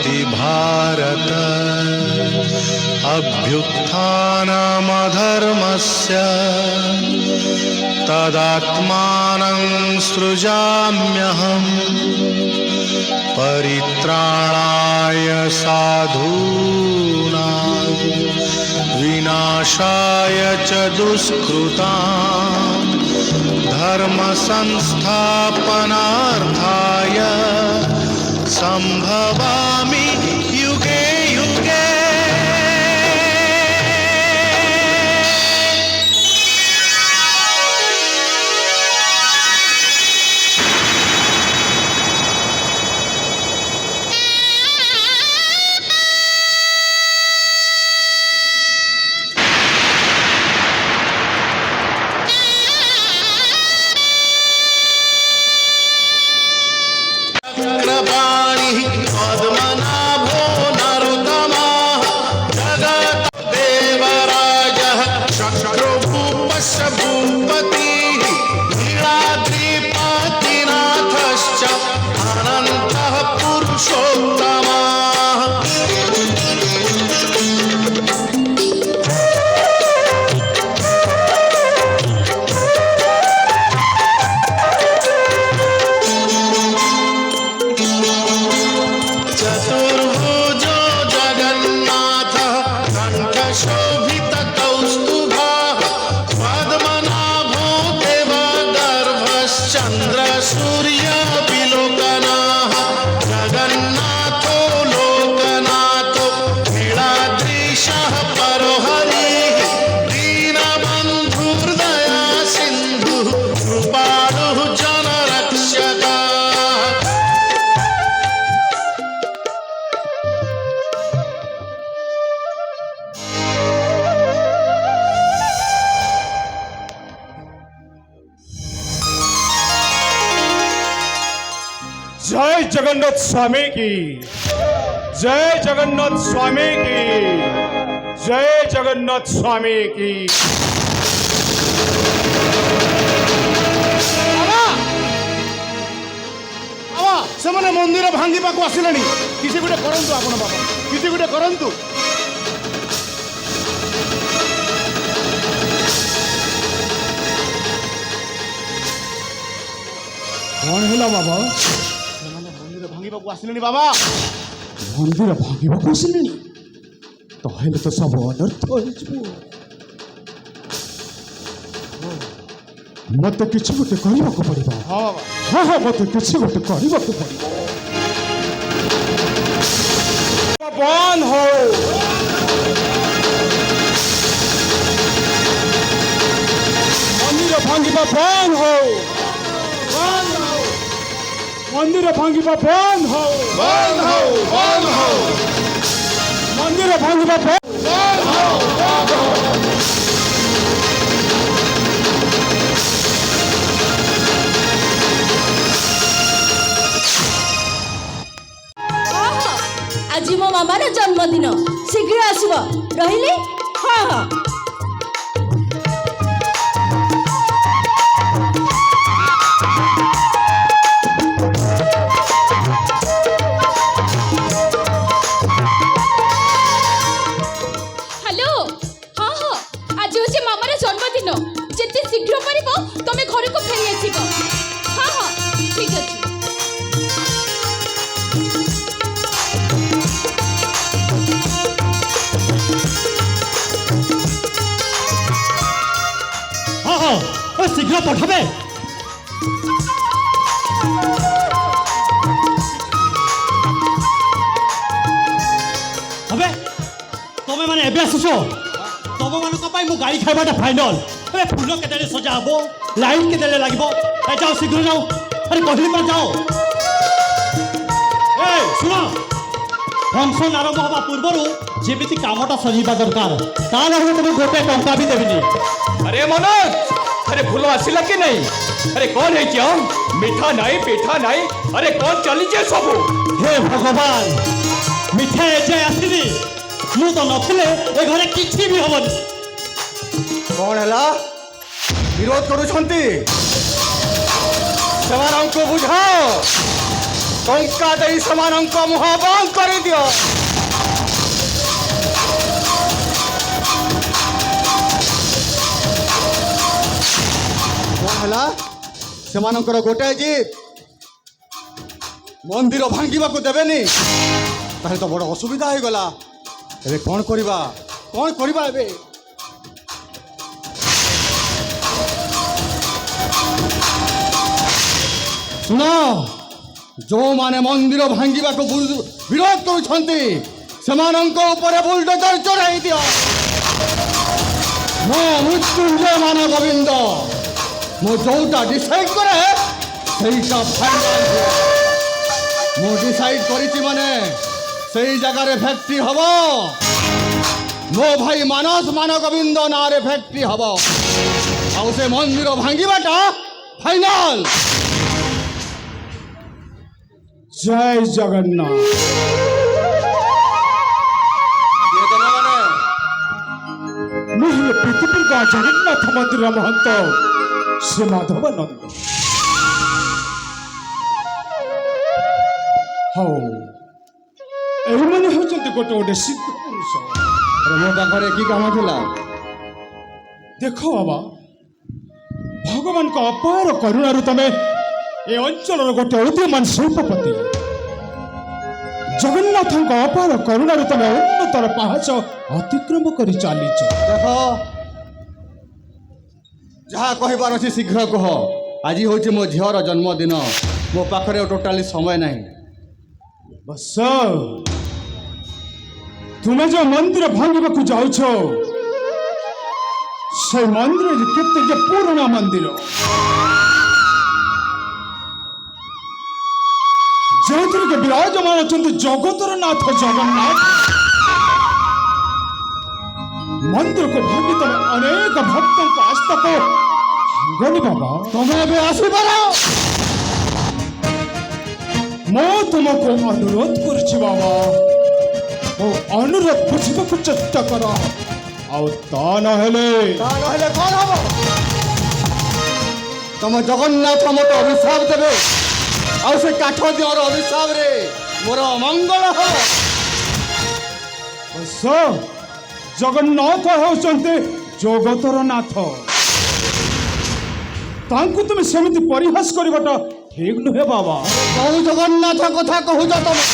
नास्ति भारत अभ्युत्थानमधर्मस्य तदात्मानं सृजाम्यहम् परित्राणाय साधूनां विनाशाय च दुष्कृतां धर्म संस्थापनार्थाय संभवामि युगे युगे। जय जगन्नाथ स्वामी की, जय जगन्नाथ स्वामी की, जय जगन्नाथ स्वामी की। से मैंने मंदिर भांगा को आसिले किसी गोटे करंतु आपण बाबा किसी गोटे करंतु। कौन है बाबा? मंदिर भांगा को आसिले बाबा मंदिर भांगा को आसिले तो हेले तो सब अनर्थ हो मत किसी गोटे करने को पड़ेगा। हाँ हाँ हाँ मत किसी गोटे करने को पड़ेगा। बंद हो मंदिर भांगा बंद हो मंदिर भांगा बंद हो बंद हो बंद हो मंदिर भांगा बंद हो बंद हो। आज मो मामार जन्मदिन शीघ्र आसब रही। हाँ हाँ हेलो। हाँ हाँ आज हूँ मामार जन्मदिन जिते शीघ्र पार तुम्हें घर को फेरी आसब। हाँ हाँ ठीक अच्छे। शीघ्र पठाबे अबे तमे माने एबे आसुछ तम मानक पाई मु गाड़ी खाइबाटा फाइनल। अबे फूल केतेले सजा हबो लाइट केतेले लागबो ए जाओ शीघ्र जाओ। अरे कहली पर जाओ। ए सुनो फंक्शन आरंभ हवा पूर्वरु जेमिति कामटा सजीबा दरकार ताले हम तुम गोटे टंका भी देबिनी। अरे मनोज अरे फूल आसिला कि नहीं? अरे कौन है क्या मीठा नहीं पीठा नहीं? अरे कौन चली जे सब? हे भगवान मिठा एजे आसिनी मु तो नथिले ए घरे किछि भी हबन। कौन हला विरोध करूछंती? सेवाराम को बुझाओ ଟଙ୍କା ଦେଇ ସେମାନଙ୍କ ମୁହଁ ବନ୍ଦ କରିଦିଅ। କ'ଣ ହେଲା? ସେମାନଙ୍କର ଗୋଟାଏ ଜିଦ୍, ମନ୍ଦିର ଭାଙ୍ଗିବାକୁ ଦେବେନି। ତାହେଲେ ତ ବଡ଼ ଅସୁବିଧା ହେଇଗଲା। ଏବେ କ'ଣ କରିବା? କ'ଣ କରିବା ଏବେ? ଶୁଣ, ଯେଉଁମାନେ ମନ୍ଦିର ଭାଙ୍ଗିବାକୁ ବିରୋଧ କରୁଛନ୍ତି ସେମାନଙ୍କ ଉପରେ ବୁଲଡୋଜର ଚଢ଼ାଇ ଦିଅ। ମୁଁ ମୃତ୍ୟୁଞ୍ଜୟ ମାନ ଗୋବିନ୍ଦ, ମୁଁ ଯେଉଁଟା ଡିସାଇଡ୍ କରେ ସେଇଟା ଫାଇନାଲ ହୁଏ। ମୁଁ ଡିସାଇଡ୍ କରିଛି ମାନେ ସେଇ ଜାଗାରେ ଫ୍ୟାକ୍ଟ୍ରି ହବ। ମୋ ଭାଇ ମାନସ ମାନ ଗୋବିନ୍ଦ ନାଁରେ ଫ୍ୟାକ୍ଟ୍ରି ହବ। ଆଉ ସେ ମନ୍ଦିର ଭାଙ୍ଗିବାଟା ଫାଇନାଲ। ଜୟ ଜଗନ୍ନାଥ। ମୁଁ ହେଲେ ପୃଥିବୀଙ୍କ ଜଗନ୍ନାଥ ମନ୍ଦିର ମହନ୍ତ ଶ୍ରୀ ମାଧବ ନନ୍ଦ। ହଉ, ଏମାନେ ହେଉଛନ୍ତି ଗୋଟେ ଗୋଟେ ସିଦ୍ଧ ପୁରୁଷ। ମୋ ପାଖରେ କି କାମ ଥିଲା? ଦେଖ ବାବା, ଭଗବାନଙ୍କ ଅପାର କରୁଣାରୁ ତମେ ଏ ଅଞ୍ଚଳର ଗୋଟେ ଉଦୀୟମାନ ଶିଳ୍ପପତି। ଜଗନ୍ନାଥଙ୍କ ଅପାର କରୁଣାରୁ ତମେ ଉନ୍ନତର ପାହାଚ ଅତିକ୍ରମ କରି ଚାଲିଛ। ଦେଖ, ଯାହା କହିବାର ଅଛି ଶୀଘ୍ର କୁହ। ଆଜି ହେଉଛି ମୋ ଝିଅର ଜନ୍ମଦିନ। ମୋ ପାଖରେ ଟୋଟାଲି ସମୟ ନାହିଁ। ବସ, ତୁମେ ଯୋଉ ମନ୍ଦିର ଭାଙ୍ଗିବାକୁ ଯାଉଛ ସେ ମନ୍ଦିର କେତେ ଯେ ପୁରୁଣା ମନ୍ଦିର, ଯେଉଁଥିରେ କି ବିରାଜମାନ ଅଛନ୍ତି ଜଗତର ନାଥ ଜଗନ୍ନାଥ। ମନ୍ଦିରକୁ ଭାଙ୍ଗି ତମେ ଅନେକ ଭକ୍ତଙ୍କ ଆସ୍ଥାକୁ ଭାଙ୍ଗନି ବାବା। ତମେ ଏବେ ଆସିପାର। ମୁଁ ତୁମକୁ ଅନୁରୋଧ କରୁଛି ବାବା, ମୋ ଅନୁରୋଧ ବୁଝିବାକୁ ଚେଷ୍ଟା କର। ଆଉ ତା ନହେଲେ ନହେଲେ କ'ଣ ହବ? ତମ ଜଗନ୍ନାଥ ମୋତେ ଅଭିଶାପ ଦେବେ। ଆଉ ସେ କାଠ ଦିଅର ଅଭିଶାପରେ ମୋର ମଙ୍ଗଳ ହବ। ବସ, ଜଗନ୍ନାଥ ହେଉଛନ୍ତି ଜଗତର ନାଥ। ତାଙ୍କୁ ତୁମେ ସେମିତି ପରିହାସ କରିବାଟା ଠିକ ନୁହେଁ ବାବା। କୋଉ ଜଗନ୍ନାଥ କଥା କହୁଛ ତମେ?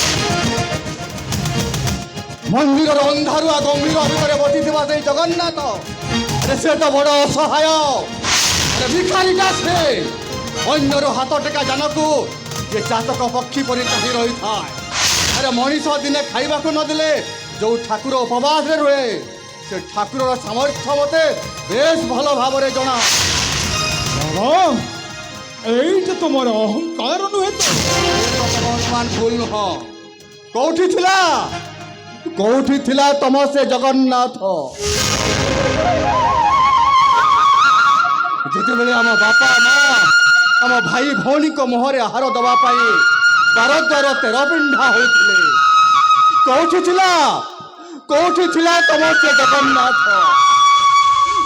ମନ୍ଦିରର ଅନ୍ଧାରୁଆ ଗମ୍ଭୀର ଭିତରେ ବସିଥିବା ସେଇ ଜଗନ୍ନାଥ, ସେ ତ ବଡ଼ ଅସହାୟ। ଭିକାରୀଟା ସେ। ଅନ୍ୟର ହାତ ଟେକା ଜାନକୁ ଯେ ଚାତକ ପକ୍ଷୀ ପରି ଚାହିଁ ରହିଥାଏ। ଆରେ ମଣିଷ ଦିନେ ଖାଇବାକୁ ନଦେଲେ ଯୋଉ ଠାକୁର ଉପବାସରେ ରୁହେ, ସେ ଠାକୁରର ସାମର୍ଥ୍ୟ ମୋତେ ବେଶ ଭଲ ଭାବରେ ଜଣା। ବାବା, এইটা তোমার অহংকার নহে তো? ବର୍ତ୍ତମାନ ଭୁଲ ନୁହଁ। କୋଉଠି ଥିଲା ତମ ସେ ଜଗନ୍ନାଥ? ଯେତେବେଳେ ଆମ ବାପା ମା ଆମ ଭାଇ ଭଉଣୀଙ୍କ ମୁହଁରେ ଆହାର ଦେବା ପାଇଁ ବାରଦ୍ୱାର 13 ପିଣ୍ଡା ହୋଇଥିଲେ, କୋଉଠି ଥିଲା ତମ ସେ ଜଗନ୍ନାଥ?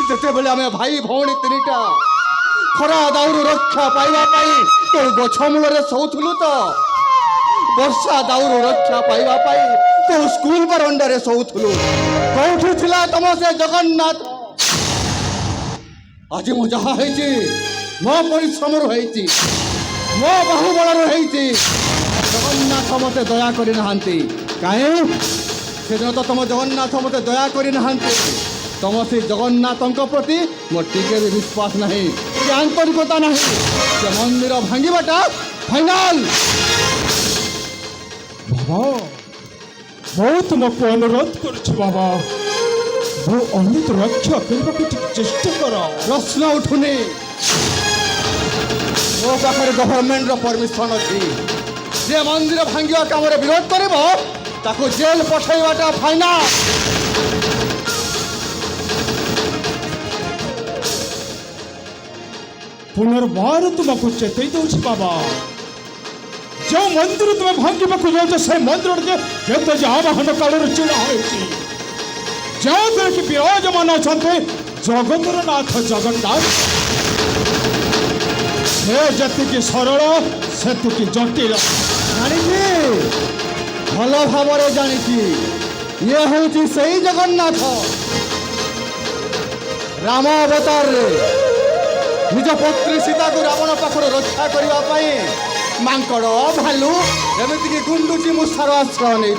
ଯେତେବେଳେ ଆମେ ଭାଇ ଭଉଣୀ 3ଟା ଖରା ଦାଉରୁ ରକ୍ଷା ପାଇବା ପାଇଁ କେଉଁ ଗଛ ମୂଳରେ ଶୋଉଥିଲୁ ତ? ବର୍ଷା ଦାଉରୁ ରକ୍ଷା ପାଇବା ପାଇଁ କେଉଁ ସ୍କୁଲ ବାରଣ୍ଡାରେ ଶୋଉଥିଲୁ? କୋଉଠି ଥିଲା ତମ ସେ ଜଗନ୍ନାଥ? ଆଜି ମୁଁ ଯାହା ହେଇଛି ମୋ ପରିଶ୍ରମରୁ ହେଇଛି, ମୋ ବାହୁବଳରୁ ହେଇଛି। ଜଗନ୍ନାଥ ମୋତେ ଦୟା କରିନାହାନ୍ତି। କାହିଁ? ସେଦିନ ତ ତମ ଜଗନ୍ନାଥ ମୋତେ ଦୟା କରିନାହାନ୍ତି। ତମ ସେ ଜଗନ୍ନାଥଙ୍କ ପ୍ରତି ମୋର ଟିକେ ବି ବିଶ୍ୱାସ ନାହିଁ, କି ଆନ୍ତରିକତା ନାହିଁ। ସେ ମନ୍ଦିର ଭାଙ୍ଗିବାଟା ଫାଇନାଲ। ବାବା, ମୁଁ ତୁମକୁ ଅନୁରୋଧ କରୁଛି ବାବା, ମୋ ଅନୁରୋଧ ରକ୍ଷା କରିବାକୁ ଟିକେ ଚେଷ୍ଟା କର। ପ୍ରଶ୍ନ ଉଠୁନି। ମୋ ପାଖରେ ଗଭର୍ଣ୍ଣମେଣ୍ଟର ପରମିଶନ ଅଛି। ଯେ ମନ୍ଦିର ଭାଙ୍ଗିବା କାମରେ ବିରୋଧ କରିବ ତାକୁ ଜେଲ ପଠାଇବାଟା ଫାଇନାଲ। ପୁନର୍ବାର ତୁମକୁ ଚେତେଇ ଦେଉଛି ବାବା, ଯେଉଁ ମନ୍ଦିର ତୁମେ ଭାଙ୍ଗିବାକୁ ଯାଉଛ ସେ ମନ୍ଦିରରେ କେତେ ଯେ ଆବାହନ କାଳରୁ ଚିଡ଼ା ହୋଇଛି, ଯେଉଁଥିରେ କି ବିରାଜମାନ ଅଛନ୍ତି ଜଗତର ନାଥ ଜଗନ୍ନାଥ। ସେ ଯେତିକି ସରଳ ସେତିକି ଜଟିଳ। ଜାଣିଛି ଭଲ ଭାବରେ ଜାଣିଛି ଇଏ ହେଉଛି ସେଇ ଜଗନ୍ନାଥ ରାମ ଅବତାରରେ ନିଜ ପତ୍ନୀ ସୀତାକୁ ରାବଣ ପାଖରୁ ରକ୍ଷା କରିବା ପାଇଁ ମାଙ୍କଡ଼ ଭାଲୁ ଏମିତିକି ଗୁଣ୍ଡୁଚି ମୂଷାର ଆଶ୍ରୟ ନେଇ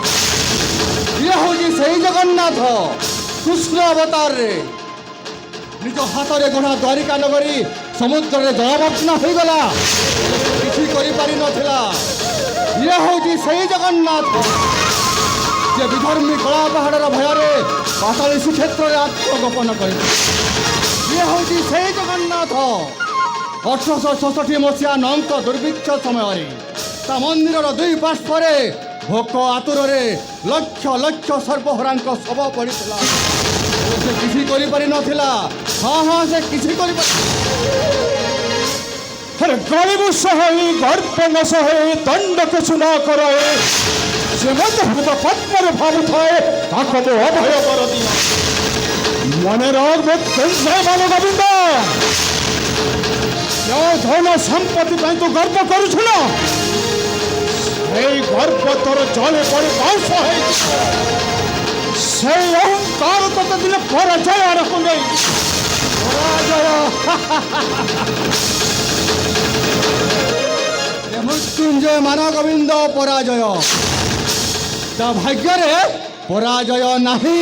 ଇଏ ହେଉଛି ସେଇ ଜଗନ୍ନାଥ କୃଷ୍ଣ ଅବତାରରେ ନିଜ ହାତରେ ଗଢ଼ା ଦ୍ୱାରିକା ନଗରୀ ସମୁଦ୍ରରେ ଜଳମଗ୍ନ ହୋଇଗଲା କିଛି କରିପାରିନଥିଲା ଇଏ ହେଉଛି ସେଇ ଜଗନ୍ନାଥ ଯେ ବିଧର୍ମୀ କଳା ପାହାଡ଼ର ଭୟରେ ପାତାଳି ଶ୍ରୀକ୍ଷେତ୍ରରେ ଆତ୍ମଗୋପନ କରିଛି ଇଏ ହେଉଛି ସେଇ ଜଗନ୍ନାଥ 1866 ମସିହା ନଙ୍କ ଦୁର୍ଭିକ୍ଷ ସମୟରେ ତା ମନ୍ଦିରର ଦୁଇ ପାର୍ଶ୍ୱରେ ଭୋକ ଆତୁରରେ ଲକ୍ଷ ଲକ୍ଷ ସର୍ବହରାଙ୍କ ଶବ ପଡ଼ିଥିଲା ସେ କିଛି କରିପାରିନଥିଲା ହଁ ସେ କିଛି କରିପାରି अरे गरीब सहे गर्भ न सहे दंड কিছু না করে সে মধ্যে পদ্মের ভাব থাকে তাকে তো অভয় কর দিয়া মনে রাখবে জয় বাবা গোবিন্দ ধন সম্পত্তি পাই তো গর্ব করুছ না এই গর্ব তোর জলে পড়ে বাউস হয়েছে সেই অহংকার তত দিলে পরাজয় আর হবে পরাজয় মৃত্যুঞ্জয় মান গোবিন্দ পরাজয় তা ভাগ্যরে পরাজয় নাহি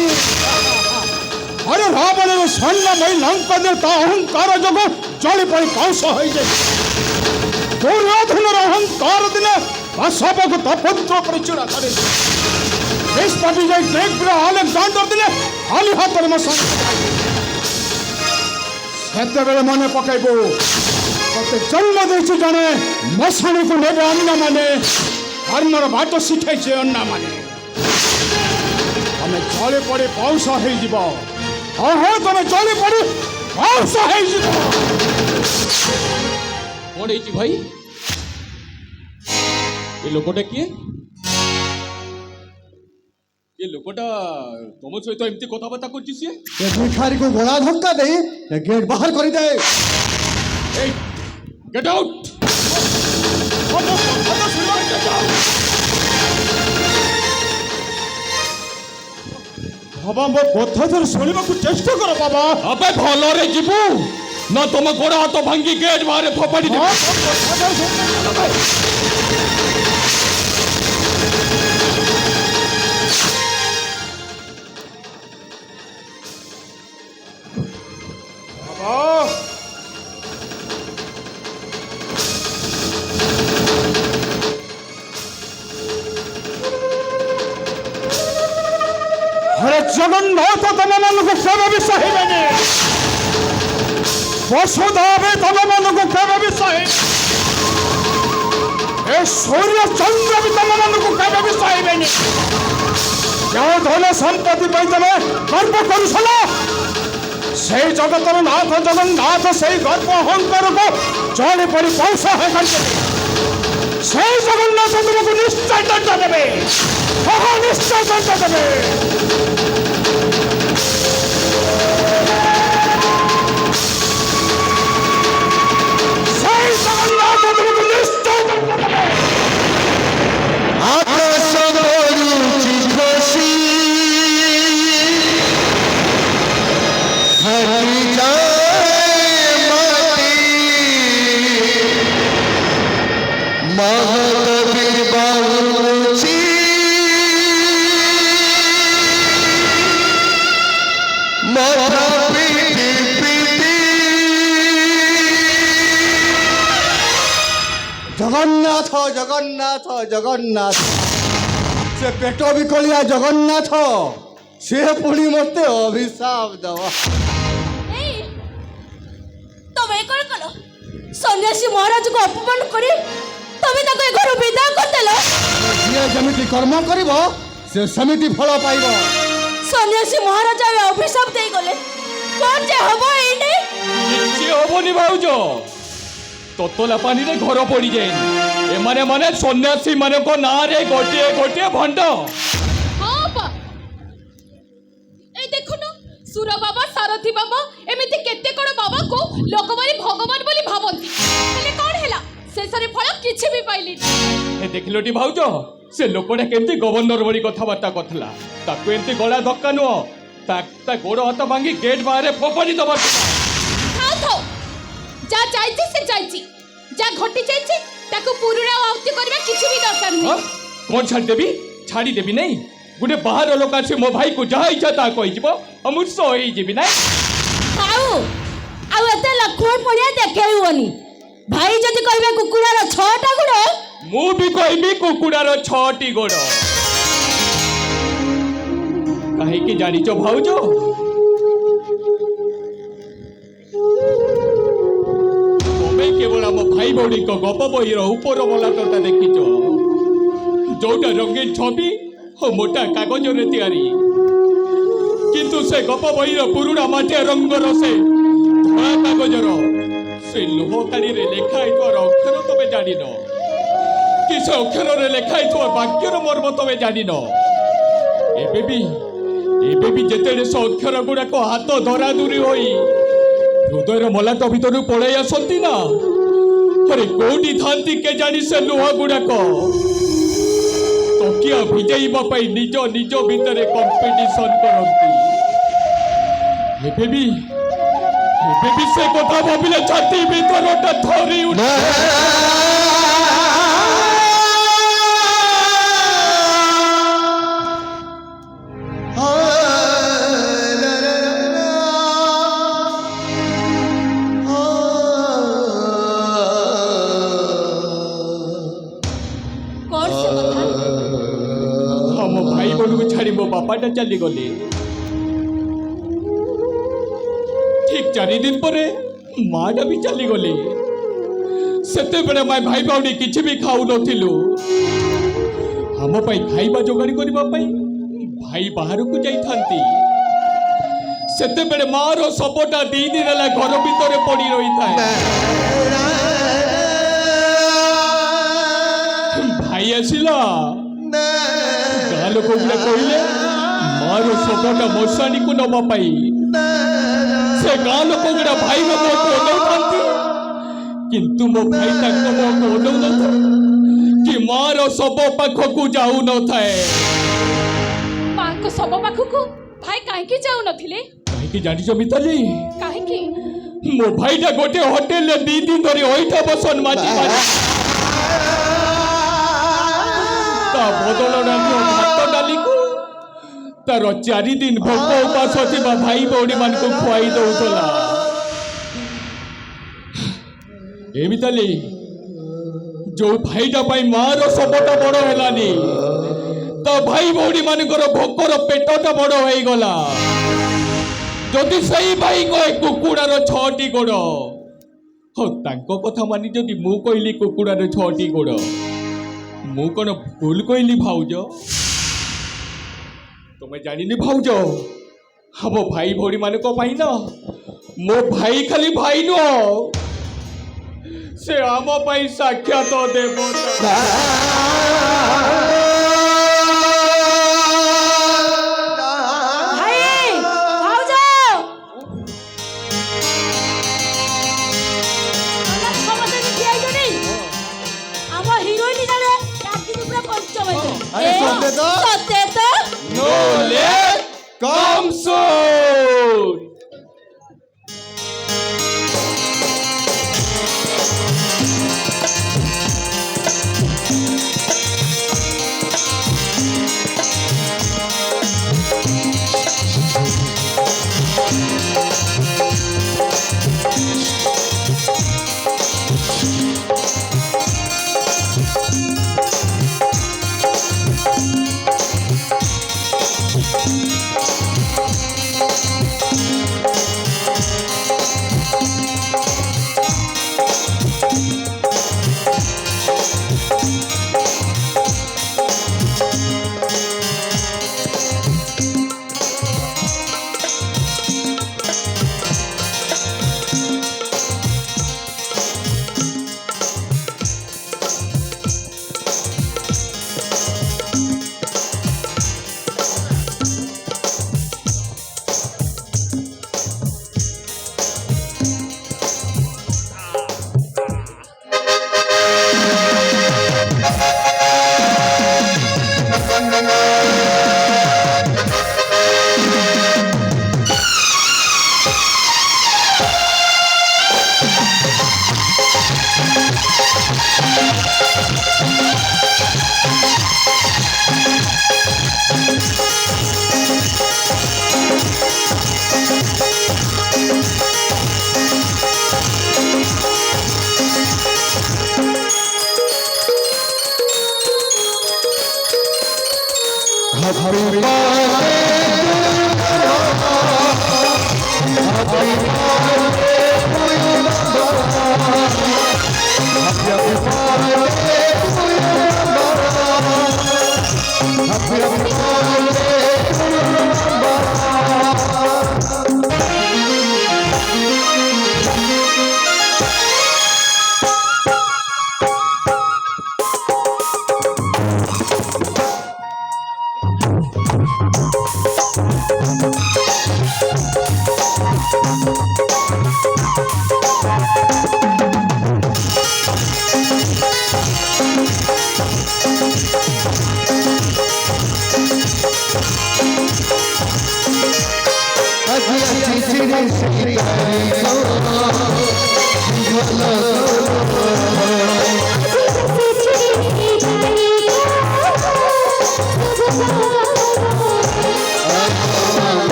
अरे रावण स्वर्णमयी लंका ता अहंकार जग जली पड़ी पाउस हो दुर्योधन अहंकार दिने सबको ता पुत्र पर चिड़ा करे निष्पत्ति आलेक्जांडर दिने खाली हाथ में से मन पकड़बू ते जन्म देछि जने मशाणी को नेबे अन्ना माने धर्मर बाट शिखाई अन्ना माने हमें जली पड़ी पाउस हो हाँ तुम जली पड़ी पाउस हो कौन है भाई ये लोकटा किए ये लोकटा तुम सहित एमती कथबार्ता कर भिखारी को गोड़ा धक्का दे गेट बाहर कर दे गेट आउट बाबा मो कथा थोर सुनिबा को चेष्टा करो बाबा अबे भलो रे जीबू ना तुम गोड़ा हाथ भांगी गेट बाहर फोपाड़ी दे अरे जगन्नाथ तुम मन को केवे भी सहिबेनि वसुदेव तुम मन को केवे भी सहि ए सूर्य चंद्र भी तुम मन को केवे भी सहिबेनि जो धन संपत्ति पाई तुम गर्व करुछला से जगतर नाथ जगन्नाथ से गर्व अहंकार को जली पड़ी पाउस है से जगन्नाथ तुमको निश्चय दंड देवे निश्चय दंड देवे जगन्नाथ जगन्नाथ जगन्नाथ से पेट विकलिया जगन्नाथ से पुणी मत अभिशाप दवा तुम्हें कौन कलो सन्यासी महाराज को अपमान करे तुम्हें ताको घर विदा करदेलो ये जमिति कर्म करिवो से समिति फल पाइबो सन्यासी महाराज अभिशाप दे गले कौन जे हबो एने किछि होबोनी भाउजो तोतला पानी रे घर पड़ी जाए एमाने माने सन्यासी माने को ना रे गोटे गोटे भंड हां बा ए देखो न सुर बाबा सारथी बाबा एमिति केते कोन बाबा को लोकमारी भगवान बोली भाबंती हेले कोन हैला ଶେଷରେ ଫଳ କିଛି ବି ପାଇଲିନି। ଏ ଦେଖିଲଟି ଭାଉଜ ସେ ଲୋକଟା କେମିତି ଗଭର୍ଣ୍ଣର ଭଳି କଥାବାର୍ତ୍ତା କରୁଥିଲା। ତାକୁ ଏମିତି ଗଳା ଧକ୍କା ନୁହଁ, ତା ଗୋଡ଼ ହାତ ଭାଙ୍ଗି ଗେଟ୍ ବାହାରେ ଫୋପାଡ଼ି ଦେବା। ଥାଉ ଥାଉ, ଯାହା ଯାଇଛି ସେ ଯାଇଛି, ଯାହା ଘଟି ଯାଇଛି ତାକୁ ପୁରୁଣା ଆଉତି କରିବା କିଛି ବି ଦରକାର ନାହିଁ। କ'ଣ ଛାଡ଼ିଦେବି? ଛାଡ଼ିଦେବି ନାଇଁ। ଗୋଟେ ବାହାର ଲୋକ ଆସି ମୋ ଭାଇକୁ ଯାହା ଇଚ୍ଛା ତାହା କହିଯିବ, ମୁଁ ସହିଯିବି ନାଇଁ। ଆଉ ଏତେ ଲକ୍ଷ୍ମଣ ପଡ଼ିଆ ଦେଖେଇବନି। ଭାଇ ଯଦି କହିବେ କୁକୁଡ଼ାର 6ଟା ଗୋଡ଼, ମୁଁ ବି କହିବି କୁକୁଡ଼ାର 6ଟି ଗୋଡ଼। କାହିଁକି ଜାଣିଛ ଭାଉଜ? ତମେ କେବଳ ଆମ ଭାଇ ଭଉଣୀଙ୍କ ଗପ ବହିର ଉପର ମଲାଟଟା ଦେଖିଛ, ଯୋଉଟା ରଙ୍ଗୀନ ଛବି ଓ ମୋଟା କାଗଜରେ ତିଆରି। କିନ୍ତୁ ସେ ଗପ ବହିର ପୁରୁଣା ମାଟିଆ ରଙ୍ଗର ସେ ଧଳା କାଗଜର ସେ ଲୁହ କାଳିରେ ଲେଖା ହେଇଥିବାର ଅକ୍ଷର ତମେ ଜାଣିନ କି ସେ ଅକ୍ଷରରେ ଲେଖା ହେଇଥିବା ବାକ୍ୟର ମର୍ମ ତମେ ଜାଣିନ। ଏବେ ବି ଯେତେବେଳେ ସେ ଅକ୍ଷର ଗୁଡାକ ହାତ ଧରାଧୁରି ହୋଇ ହୃଦୟର ମଲାଟ ଭିତରୁ ପଳେଇ ଆସନ୍ତି ନା, ଆରେ କୋଉଠି ଥାନ୍ତି କେଜାଣି ସେ ଲୁହ ଗୁଡାକ। ତକିଆ ଭିଜେଇବା ପାଇଁ ନିଜ ନିଜ ଭିତରେ କମ୍ପିଟିସନ କରନ୍ତି। ଏବେ ବି ସେ କଥା ଭାବିଲେ ଛାତି ଭିତରଟା ଥରି ଉଠେ। କ'ଣ ସେ କଥା? ଆମ ଭାଇ ମାନଙ୍କୁ ଛାଡ଼ି ମୋ ବାପାଟା ଚାଲିଗଲେ। ଠିକ୍ 4 ଦିନ ପରେ ମାଟା ବି ଚାଲିଗଲେ। ସେତେବେଳେ ଆମେ ଭାଇ ଭଉଣୀ କିଛି ବି ଖାଉନଥିଲୁ। ଆମ ପାଇଁ ଖାଇବା ଯୋଗାଡ଼ କରିବା ପାଇଁ ଭାଇ ବାହାରକୁ ଯାଇଥାନ୍ତି। ସେତେବେଳେ ମାର ଶବଟା 2 ଦିନ ହେଲା ଘର ଭିତରେ ପଡ଼ି ରହିଥାଏ। ଭାଇ ଆସିଲା, ଗାଁ ଲୋକ ଗୁଡା କହିଲେ ମାର ଶବଟା ମଶାଣିକୁ ନବା ପାଇଁ। ସେ ଗାଁ ଲୋକ ଗୁଡା ଭାଇର ମୁହଁକୁ ଅନଉଥାନ୍ତି, କିନ୍ତୁ ମୋ ଭାଇ ତାଙ୍କ ମୁହଁକୁ ଅନଉନଥାଏ କି ମାର ଶବ ପାଖକୁ ଯାଉନଥାଏ। ମାଙ୍କ ଶବ ପାଖକୁ ଭାଇ କାହିଁକି ଯାଉନଥିଲେ? କାହିଁକି ଜାଣିଛ ମିତାଲି? କାହିଁକି? ମୋ ଭାଇଟା ଗୋଟେ ହୋଟେଲରେ 2 ଦିନ ଧରି ଅଇଁଠା ବସନ ମାଜି ତା ବଦଳରେ ଭାତ ଡାଲିକୁ ତାର 4 ଦିନ ଭୋକ ଉପାସ ଥିବା ଭାଇ ଭଉଣୀ ମାନଙ୍କୁ ଖୁଆଇ ଦଉଥିଲା। ଏମିତାଲି ଯୋଉ ଭାଇଟା ପାଇଁ ମାର ଶବଟା ବଡ ହେଲାନି, ତା ଭାଇ ଭଉଣୀ ମାନଙ୍କର ଭୋକର ପେଟଟା ବଡ ହେଇଗଲା। ଯଦି ସେଇ ଭାଇ କହେ କୁକୁଡ଼ାର 6ଟି ଗୋଡ଼, ହଉ ତାଙ୍କ କଥା ମାନି ଯଦି ମୁଁ କହିଲି କୁକୁଡ଼ାର 6ଟି ଗୋଡ଼, ମୁଁ କ'ଣ ଭୁଲ କହିଲି ଭାଉଜ? ତମେ ଜାଣିନି ଭାଉଜ, ଆମ ଭାଇ ଭଉଣୀ ମାନଙ୍କ ପାଇଁ ନା ମୋ ଭାଇ ଖାଲି ଭାଇ ନୁହଁ, ସେ ଆମ ପାଇଁ ସାକ୍ଷାତ ଦେବତା। No late, come soon.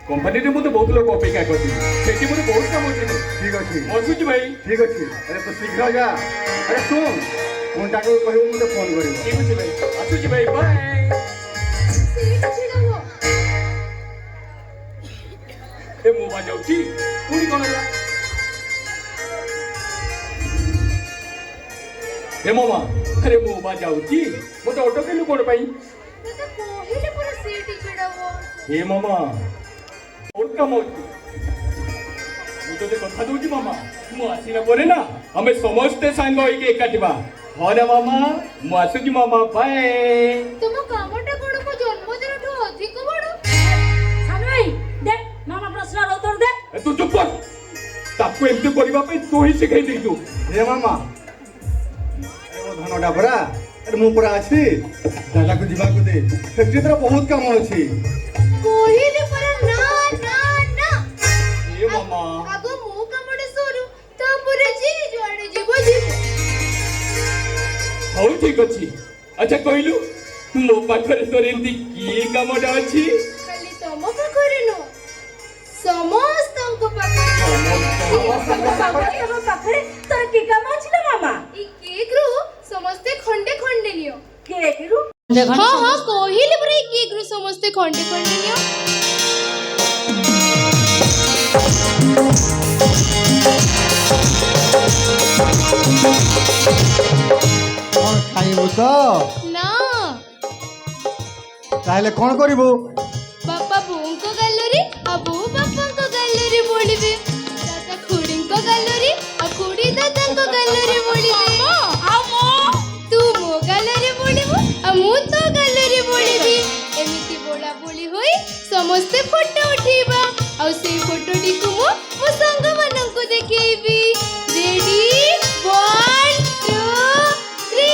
Company में बहुत लोग अपेक्षा करती सेठी मुझे बहुत काम होती ठीक अच्छे मसूच भाई ठीक अच्छे अरे तो शीघ्र जा अरे सुन फोन टाक कहू मुझे फोन कर ठीक अच्छे भाई आसुची भाई बाय ए मो बाजाउची कोनी कोन होला ए मामा अरे मो बाजाउची मोटे ऑटो के कोन पाई ए मामा बहुत कम होती मुझे कथा दूची मामा मु आसिला परे ना हमें समस्ते सांग होइके एकाटिबा हो रे मामा मु आसुची मामा बाय तुम कामटा बड़ को जन्मदिन ठो अधिक बड़ सानू दे मामा प्रश्न उत्तर दे ए तू चुप कर ताको एमती करबा पे तू ही सिखाई देइछु रे मामा अरे वो धनटा परा अरे मु परा अछि दादा को जीवा को दे फैक्ट्री तर बहुत काम अछि कोहिले पर ना ना ना ए मामा आगो मो कामटा सोरु तापुरे जी जोड़े जीवो जीवो हौ ହଉ ଠିକ ଅଛି। ଆଚ୍ଛା କହିଲୁ ମୋ ପାଖରେ ତୋର ଏମିତି କିଏ କାମଟା ଅଛି? ଖାଲି ତମ ପାଖରେ ନୁହଁ ସମସ୍ତଙ୍କ ପାଖରେ ତୋର କି କାମ ଅଛି ନା ମାମା? ଏଇ କେକ୍ ରୁ ସମସ୍ତେ ଖଣ୍ଡେ ଖଣ୍ଡେ ନିଅ। କେକ୍ ରୁ ହଁ ହଁ କହିଲି ପରା ଏଇ କେକ୍ ରୁ ସମସ୍ତେ ଖଣ୍ଡେ ଖଣ୍ଡେ ନିଅ। କ'ଣ ଖାଇବୁ ତ? ନା ତାହେଲେ କ'ଣ କରିବୁ? ବାପା ବୋଉଙ୍କ ଗାଲରେ ଆଉ ବୋଉ ବାପାଙ୍କ ଗାଲରେ ବୋଳିବେ। ଦାଦା ଖୁଡିଙ୍କ ଗାଲରେ ଆଉ ଖୁଡି ଦାଦାଙ୍କ ଗାଲରେ ବୋଳିବେ। ତୁ ମୋ ଗାଲରେ ବୋଳିବୁ ଆଉ ମୁଁ ତୋ ଗାଲରେ ବୋଳିବି। ଏମିତି ବୋଳା ବୋଳି ହୋଇ ସମସ୍ତେ ଫଟୋ ଉଠେଇବା ଆଉ ସେଇ ଫଟୋଟିକୁ ମୁଁ ମୋ ସାଙ୍ଗମାନଙ୍କୁ ଦେଖେଇବି। ରେଡି 1 2 3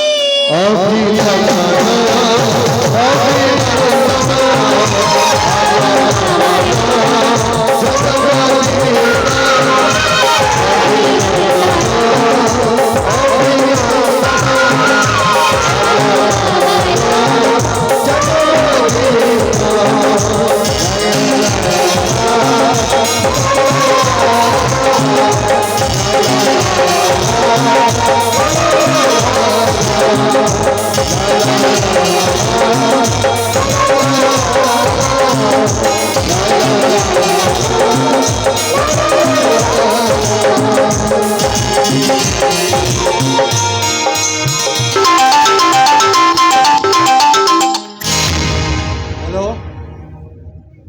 ହ୍ୟାଲୋ,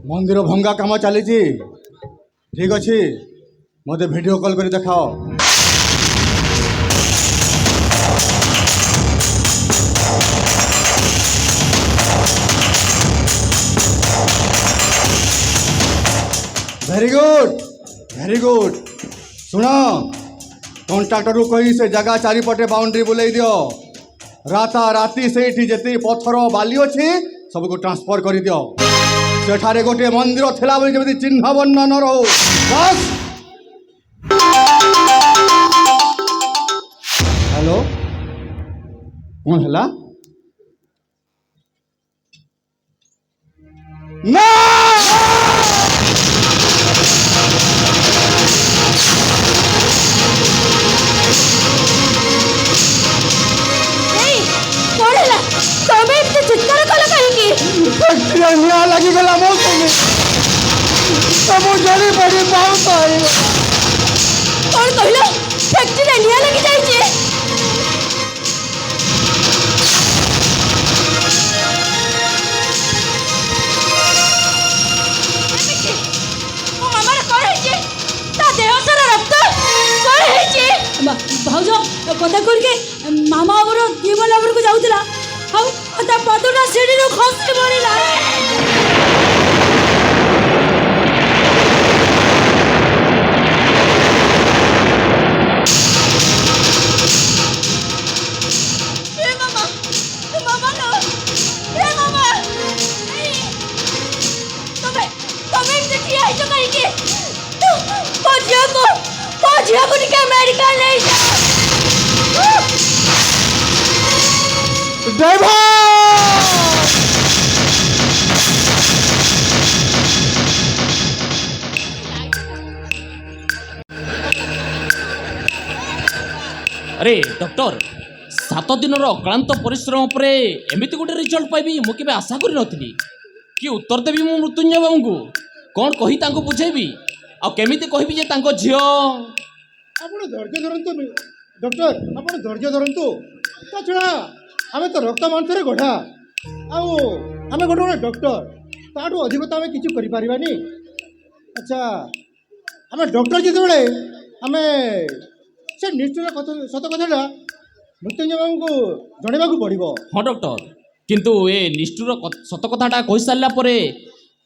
ମନ୍ଦିର ଭଙ୍ଗା କାମ ଚାଲିଛି। ଠିକ୍ ଅଛି, ମୋତେ ଭିଡ଼ିଓ କଲ୍ କରି ଦେଖାଅ। Very good very good. ଶୁଣ, କଣ୍ଟ୍ରାକ୍ଟରକୁ କହି ସେ ଜାଗା ଚାରିପଟେ ବାଉଣ୍ଡ୍ରି ବୁଲେଇ ଦିଅ। ରାତାରାତି ସେଇଠି ଯେତିକି ପଥର ବାଲି ଅଛି ସବୁକୁ ଟ୍ରାନ୍ସଫର କରିଦିଅ। ସେଠାରେ ଗୋଟିଏ ମନ୍ଦିର ଥିଲା ବୋଲି ଯେମିତି ଚିହ୍ନ ବର୍ଣ୍ଣ ନ ରହୁ। ବାସ୍। ହ୍ୟାଲୋ, କ'ଣ ହେଲା? ନା କଣ ହେଲା? ତମେ ଏମିତି ଚିତ୍କାର କଲ କାହିଁକି? ଫ୍ୟାକ୍ଟ୍ରିରେ ନିଆଁ ଲାଗିଗଲା ମୋ ସଙ୍ଗେ। ସବୁ ଜଳି ପଡ଼ି ପାଉଁଶ ହେଇଗଲା। କଣ କହିଲ? ଫ୍ୟାକ୍ଟ୍ରିରେ ନିଆଁ ଲାଗି ଯାଇଛି? ମୋ ମାମାର କଣ ହେଇଛି? ତା ଦେହ ସାରା ରକ୍ତ। କଣ ହେଇଛି? ଭାଉଜ କଥା କରିକେ ମାମା ଆମର ଦିମଲା ଉପରକୁ ଯାଉଥିଲା ଆଉ ତା ପାଦଟା ସିଡ଼ିରୁ ଖସି ପଡ଼ିଲା। ଝିଅକୁ ଟିକେ ମେଡିକାଲ ନେଇଯା। ଡ୍ରାଇଭର! अरे डॉक्टर 7 दिनर अक्लांत परिश्रम पर एमती गोटे रिजल्ट पाइबी मु केबे आशा करि नथिली कि उत्तर देवी मु मृत्युंजय बाबू को कौन कही तांको बुझेबी आ केमिति कहबी जे तांको झियो। ଆପଣ ଧୈର୍ଯ୍ୟ ଧରନ୍ତୁ ଡକ୍ଟର, ଆପଣ ଧୈର୍ଯ୍ୟ ଧରନ୍ତୁ। ତା ଛଡ଼ା ଆମେ ତ ରକ୍ତ ମାଂସରେ ଗଢ଼ା, ଆଉ ଆମେ ଗୋଟେ ଡକ୍ଟର, ତାଠୁ ଅଧିକ ତ ଆମେ କିଛି କରିପାରିବାନି। ଆଚ୍ଛା, ଆମେ ଡକ୍ଟର ଯେତେବେଳେ ଆମେ ସେ ନିଶ୍ଚୟ ସତ କଥାଟା ମୃତ୍ୟୁଞ୍ଜୟ ବାବୁଙ୍କୁ ଜଣାଇବାକୁ ପଡ଼ିବ। हाँ डॉक्टर, किंतु ए निष्ठुर सत कथाटा कहि सारला परे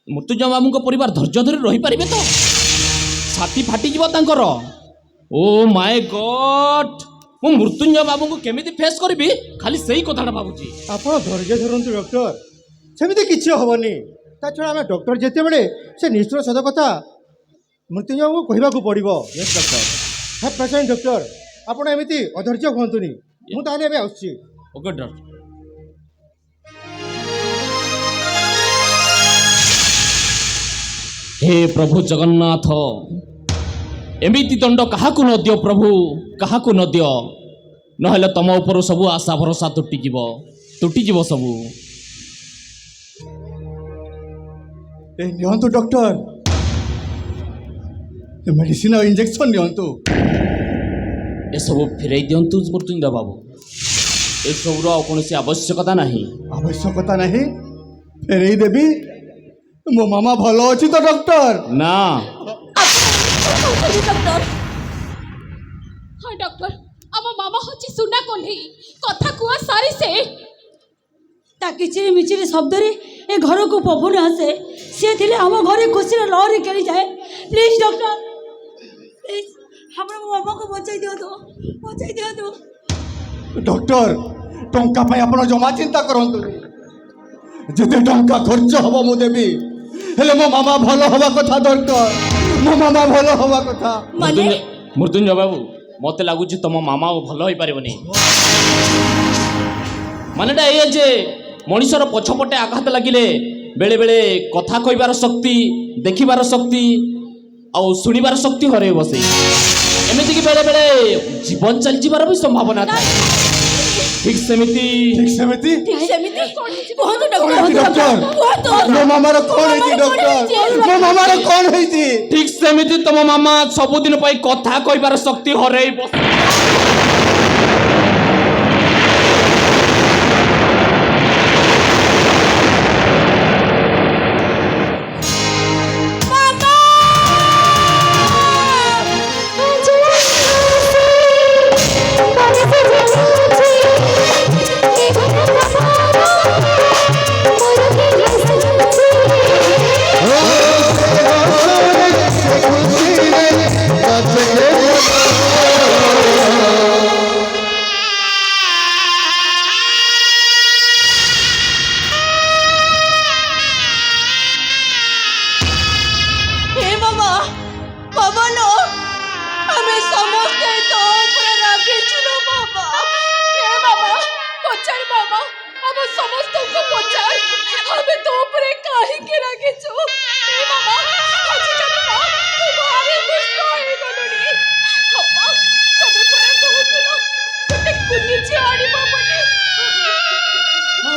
मृत्युंजय बाबू परिवार धैर्य धरी रही पारिबे तो? छाती फाटी जीव तांकर। ओ माय गॉड, मु मृत्युंजय बाबू को केमिति फेस करबी खाली सही कथाटा भाबुची। ଆପଣ ଧୈର୍ଯ୍ୟ ଧରନ୍ତୁ ଡକ୍ଟର, ସେମିତି କିଛି ହେବନି। ତା ଛଡ଼ା ଆମେ ଡକ୍ଟର ଯେତେବେଳେ ସେ ନିଶ୍ଚୟ ସତ କଥା ମୃତ୍ୟୁଞ୍ଜୟ ବାବୁଙ୍କୁ କହିବାକୁ ପଡ଼ିବ। Yes doctor. ହେ ପେସେଣ୍ଟ ଡକ୍ଟର, ଆପଣ ଏମିତି ଅଧୈର୍ଯ୍ୟ ହୁଅନ୍ତୁନି। ମୁଁ ତାହେଲେ ଏବେ ଆସୁଛି। Okay doctor. हे प्रभु जगन्नाथ, एमिति दंड काहाकु न दियो प्रभु, काहाकु न दियो, नहेले तम ऊपर सबु आशा भरोसा तुटी सबु। ए नियंतु डॉक्टर, मेडिसिन और इंजेक्शन नियंतु। ए सब फेरई दियंतु मृत्युंजय बाबू, ए सबुर कौन आवश्यकता नहीं। आवश्यकता नहीं फेरई देवी। मो मामा भलो अच्छी तो डॉक्टर। ना डॉक्टर हाँ डॉक्टर, आम मामा हची सुना कोल्ही कथा कुआ सारी से ता किचिरी मिचिरी शब्द रे ए घर को पवन आसे, से थिले हम घरे खुशी रे लहरी खेली जाए। प्लीज डॉक्टर, प्लीज हमरा मामा को बचाई दियो तो, बचाई दियो तो। डॉक्टर टंका पाई आपण जमा चिंता करंतु। जेते टंका खर्च हबो मु देबी, हेले मो मामा भलो हवा कथा डॉक्टर, मो मामा भलो हवा कथा। माने मृत्युंजय बाबू, मते लागुची तम मामा भलो होई पारिबनी। मानेटा ए जे मनीषर पछपटे आघात लागिले बेले बेले कथा कहबार शक्ति, देखिबार शक्ति आउ शुणिबार शक्ति हरे बसे। एमिति कि बेले बेले जीवन चल जीवार भी संभावना था। ठीक सेमिति सेमिति बहुत डॉक्टर डॉक्टर मो मामार कौन है डॉक्टर, मो मामार कौन है जी? ठीक सेमिति तम मामा सबुदिन पाई कथा कहबार शक्ति हरे बसे।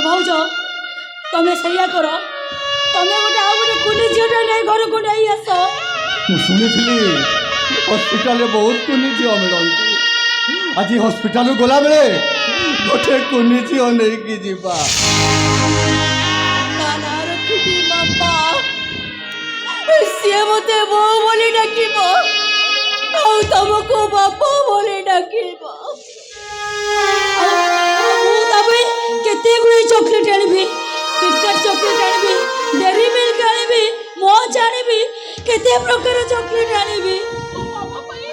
भाउज तमे सैया करो, तमे गोटे आ गोटे कुनी झीटा नै घर को नै आस। मु सुनिथिली हॉस्पिटल रे बहुत कुनी झील मिलंती। आज हॉस्पिटल गला बेले गोटे कुनी झील नै की जीवा। ना रखिबी बाबा, से मते बो बोली डाकिबो आउ तमको बापा बोली डाकिबो। तबे केते गुळे चॉकलेट आनिबी, किटकैट चॉकलेट आनिबी, डेरी मिल्क आनिबी, मोज आनिबी, केते प्रकार चॉकलेट आनिबी। मामा पाई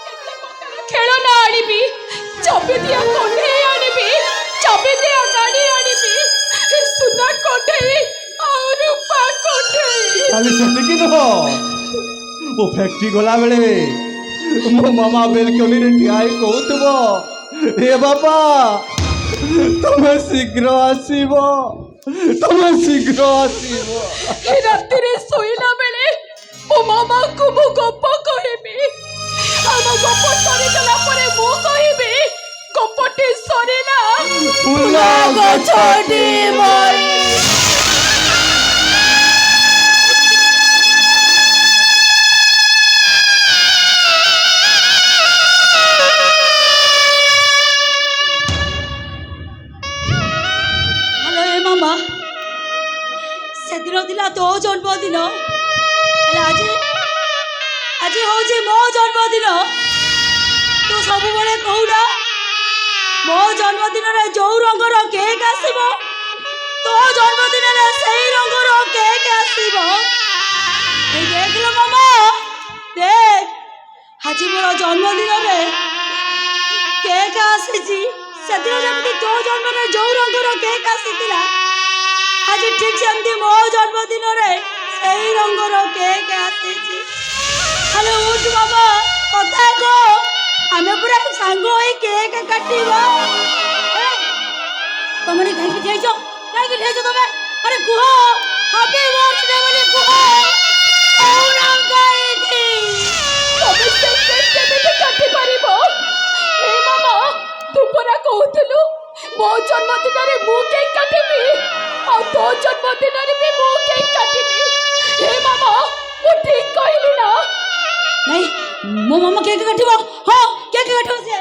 केते प्रकार खेळना आनिबी, चबेदिया कोठे आनिबी, चबेदिया गाडी आनिबी, सुना कोठे और रूपा कोठे। खाली सेते की न वो फैक्ट्री गला बेले मो मामा बेलकनी रे ठियाई कहउतबो, हे बाबा तुम्हें शीघ्र आसीबो, तुम्हें शीघ्र आसीबो। राति रे सोइला बेले ओ मामा को मु गप कहिबी, हम गप सरी गला परे मु कहिबी गपटी सरीला फुला गछटी मरी। सेदिन थिला तो जन्मदिन, आज आज हूँ मो जन्मदिन। तू सब बड़े कहूना मो जन्मदिन में जो रंगर केक आसब, तो जन्मदिन में से रंगर केक आसब। देख लो मामा, देख आज मोर जन्मदिन में केक आसी। सेदिन जमी तो जन्म में जो रंगर केक आसीला, आज ठीक सेमती मो जन्मदिन से रंगर केक आसी। हेलो उठ बाबा, कथा को आमे पूरा सांग होई केक काटिबा। ତମେ କାହିଁକି ଠିଆଇଛ ତମେ? ଆରେ କୁହ ହାପି ବାର୍ଥଡେ ବୋଲି କୁହ। କହୁନା କାହିଁକି? ତମେ ସେ କେକ୍ କେମିତି କାଟି ପାରିବ? ହେ ମାମା, ତୁ ପରା କହୁଥିଲୁ ମୋ ଜନ୍ମଦିନରେ ମୁଁ କେକ୍ କାଟିବି, ଆଉ ତୋ ଜନ୍ମଦିନରେ ବି ମୁଁ କେକ୍ କାଟିବି। ହେ ମାମା, ମୁଁ ଠିକ୍ କହିଲି ନା? ନାଇଁ, ମୋ ମାମା କେକ୍ କାଟିବ। ହଁ, କେକ୍ କାଟିବ ସିଏ।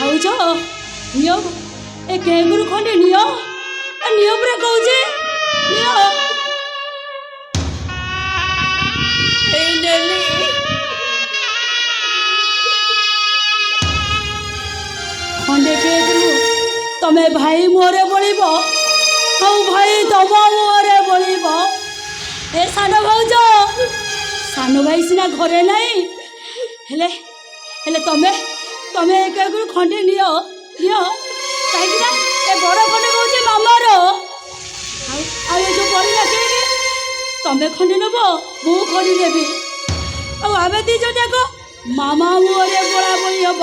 ଭାଉଜ ନିଅ, ଏ କେକୁରୁ ଖଣ୍ଡେ ନିଅ। ନିଅ ପୁରା କହୁଛି, ନିଅ। ଏଇ ନେଲି। ଖଣ୍ଡେ କେକୁରୁ ତମେ ଭାଇ ମୁହଁରେ ବୋଳିବ, ଆଉ ଭାଇ ତମ ମୁହଁରେ ବୋଳିବ। ଏ ସାନ ଭାଉଜ, ସାନ ଭାଇ ସିନା ଘରେ ନାହିଁ, ହେଲେ ତମେ ତମେ ଏ କେକୁରୁ ଖଣ୍ଡେ ନିଅ, କାହିଁକି ନା ଏ ବଡ଼ ଖଣ୍ଡେ କହୁଛି ମାମାର। ଆଉ ଏ ଯୋଉ ବଳିଲା କେକ୍ ତମେ ଖଣ୍ଡେ ନେବ, ମୁଁ ଖଣ୍ଡେ ନେବି। ଆଉ ଆମେ ଦି ଜଣ ଯାକ ମାମା ମୁହଁରେ ବୋଳା ବୋଳି ହବ,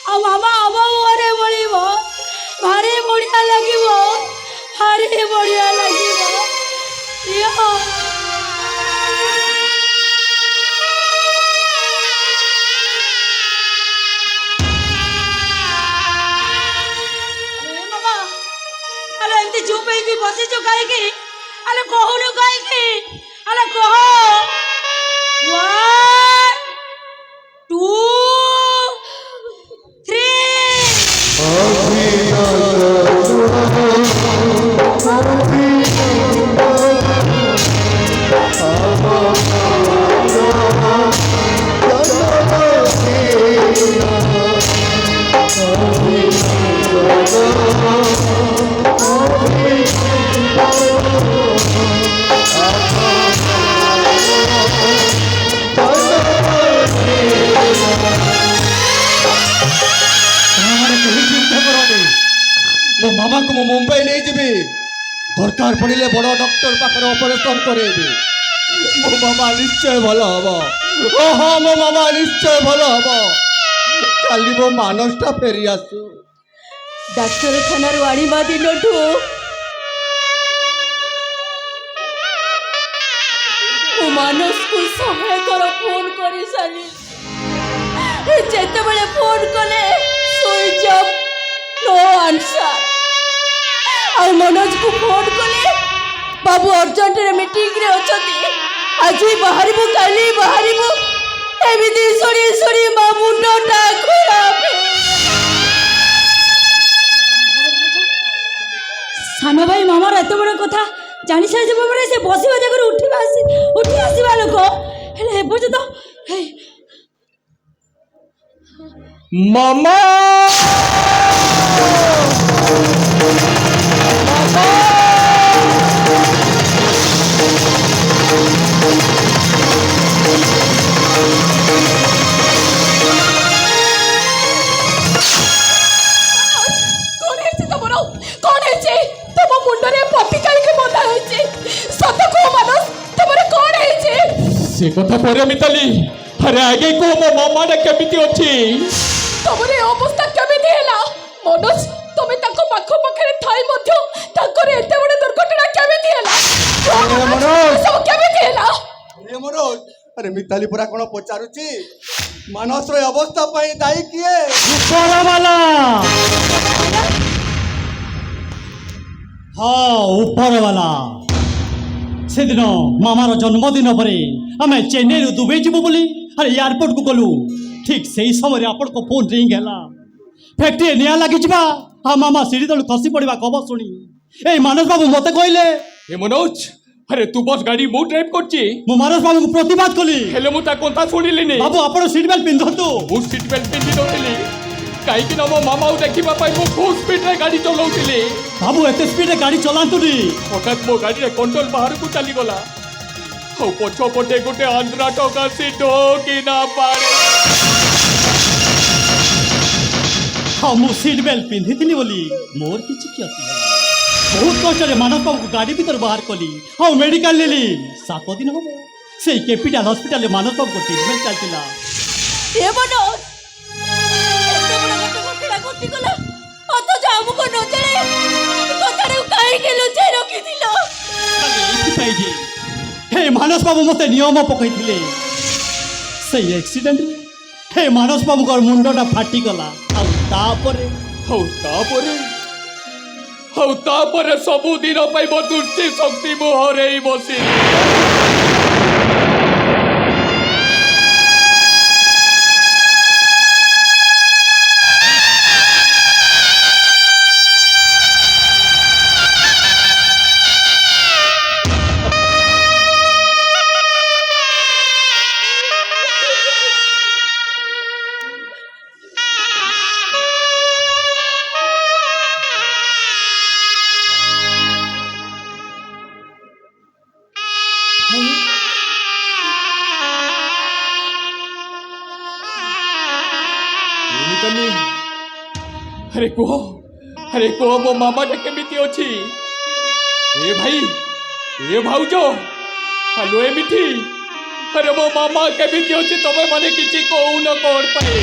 ଆଉ ମାମା ଆମ ମୁହଁରେ ବୋଳିବ। ଭାରି ବଢ଼ିଆ ଲାଗିବ, ଭାରି ବଢ଼ିଆ ଲାଗିବ। ଏମିତି ଚୁପ୍ ହେଇକି ବସିଛୁ କାହିଁକି? ଆଲେ କହୁନୁ କାହିଁକି? ଆଲେ କହ। 1 2 ମୋ ମାମାକୁ ମୁଁ ମୁମ୍ବାଇ ନେଇଯିବି। ଦରକାର ପଡ଼ିଲେ ବଡ଼ ଡକ୍ଟର ପାଖରେ ଅପରେସନ କରେଇବି। ମୋ ମାମା ନିଶ୍ଚୟ ଭଲ ହବ। ହଁ, ମୋ ମାମା ନିଶ୍ଚୟ ଭଲ ହବ। କାଲି ମୋ ମାନସଟା ଫେରି ଆସୁ। ଡାକ୍ତରଖାନାରୁ ଆଣିବା ଦିନଠୁ ମୁଁ ମାନସକୁ 100 ଥର ଫୋନ୍ କରିସାରି। ଯେତେବେଳେ ଫୋନ୍ କଲେ ସୁଇଚ୍ ଅଫ୍, नो आंसर। ଆଉ ମନୋଜକୁ ଫୋନ୍ କଲେ ବାବୁ ଅର୍ଜେଣ୍ଟରେ ମିଟିଂରେ ଅଛନ୍ତି, ଆଜି ବାହାରିବୁ କାଲି ବାହାରିବୁ, ଏମିତି ଶୁଣି ଶୁଣି ମୋ ମୁଣ୍ଡଟା ଖରାପ। ସାନ ଭାଇ ମାମାର ଏତେ ବଡ଼ କଥା ଜାଣି ସାରିଯିବା ପରେ ସେ ବସିବା ଜାଗାରୁ ଉଠି ଆସିବା ଲୋକ, ହେଲେ ଏପର୍ଯ୍ୟନ୍ତ ମାମା से कथा पर मिताली, अरे आगे को मो मामा केमिति अछि? तमरे अवस्था केमिति हैला? मनोज, तमे ताको पाखो पाखरे थाई मध्य ताकर एते बडे दुर्घटना केमिति हैला? अरे मनोज, सब केमिति हैला? अरे मनोज, अरे मिताली पुरा कोन पचारुची? मानसर अवस्था पई दाई किए? ऊपर वाला। हाँ, ऊपर वाला। से दिन मामार जन्मदिन पर आम चेन्नई दुबई जीवु बोली अरे एयरपोर्ट को गलु। ठीक से ही समय आपण को फोन रिंग है। फैक्ट्री निया लगी आ मामा सीढ़ी तलू खसी पड़ा खबर शुणी ए मानस बाबू मत कहले ए मनोज, अरे तू बस गाड़ी मु ड्राइव करची। मु मानस बाबू को प्रतिवाद कली हेले मु ता कोंता सुनिलिनी। बाबू आपण सीट बेल्ट पिंधतु। मु सीट बेल्ट पिंधि नथिली काई कि न मो मामा उ देखिबा पई मु फुल स्पीड रे गाड़ी चलाउतिली। बाबू एते स्पीड रे गाड़ी चलांतुनी। हठात मो गाड़ी रे कंट्रोल बाहर को चली गला। हौ पछो पटे गोटे आंध्रा टका सी ढोकी ना पारे। हाँ मु सीट बेल्ट पिंधि बोली मोर किसी क्षति बहुत कष्ट मानस बाबू गाड़ी भीतर बाहर कली हाँ मेडिकल नेली 7 दिन हम से कैपिटाल हॉस्पिटल मानस बाबू को ट्रिटमेंट चलता ଏ ମନୋଜ ଏତେ ବଡ଼ ଗୋଟେ ଘଟଣା ଘଟିଗଲା ଅଥଚ ଆମକୁ ନ ଜଣାଇ କଥାଟାକୁ କାହିଁକି ଲୁଚାଇ ରଖିଥିଲ? हे मानस बाबू मत नियम पकई से एक्सीडेंट हे मानस बाबू का मुंडटा फाटिगला तापरे सबु दिन पाइब दृष्टि शक्ति मु हरई बसी अरे कुह मो मामा टे केमिति अछि ए भाई ए भाउजो हेलो ए मिठी अरे मो मामा केमिति अछि तमे माने किछि कहू न कोन पाए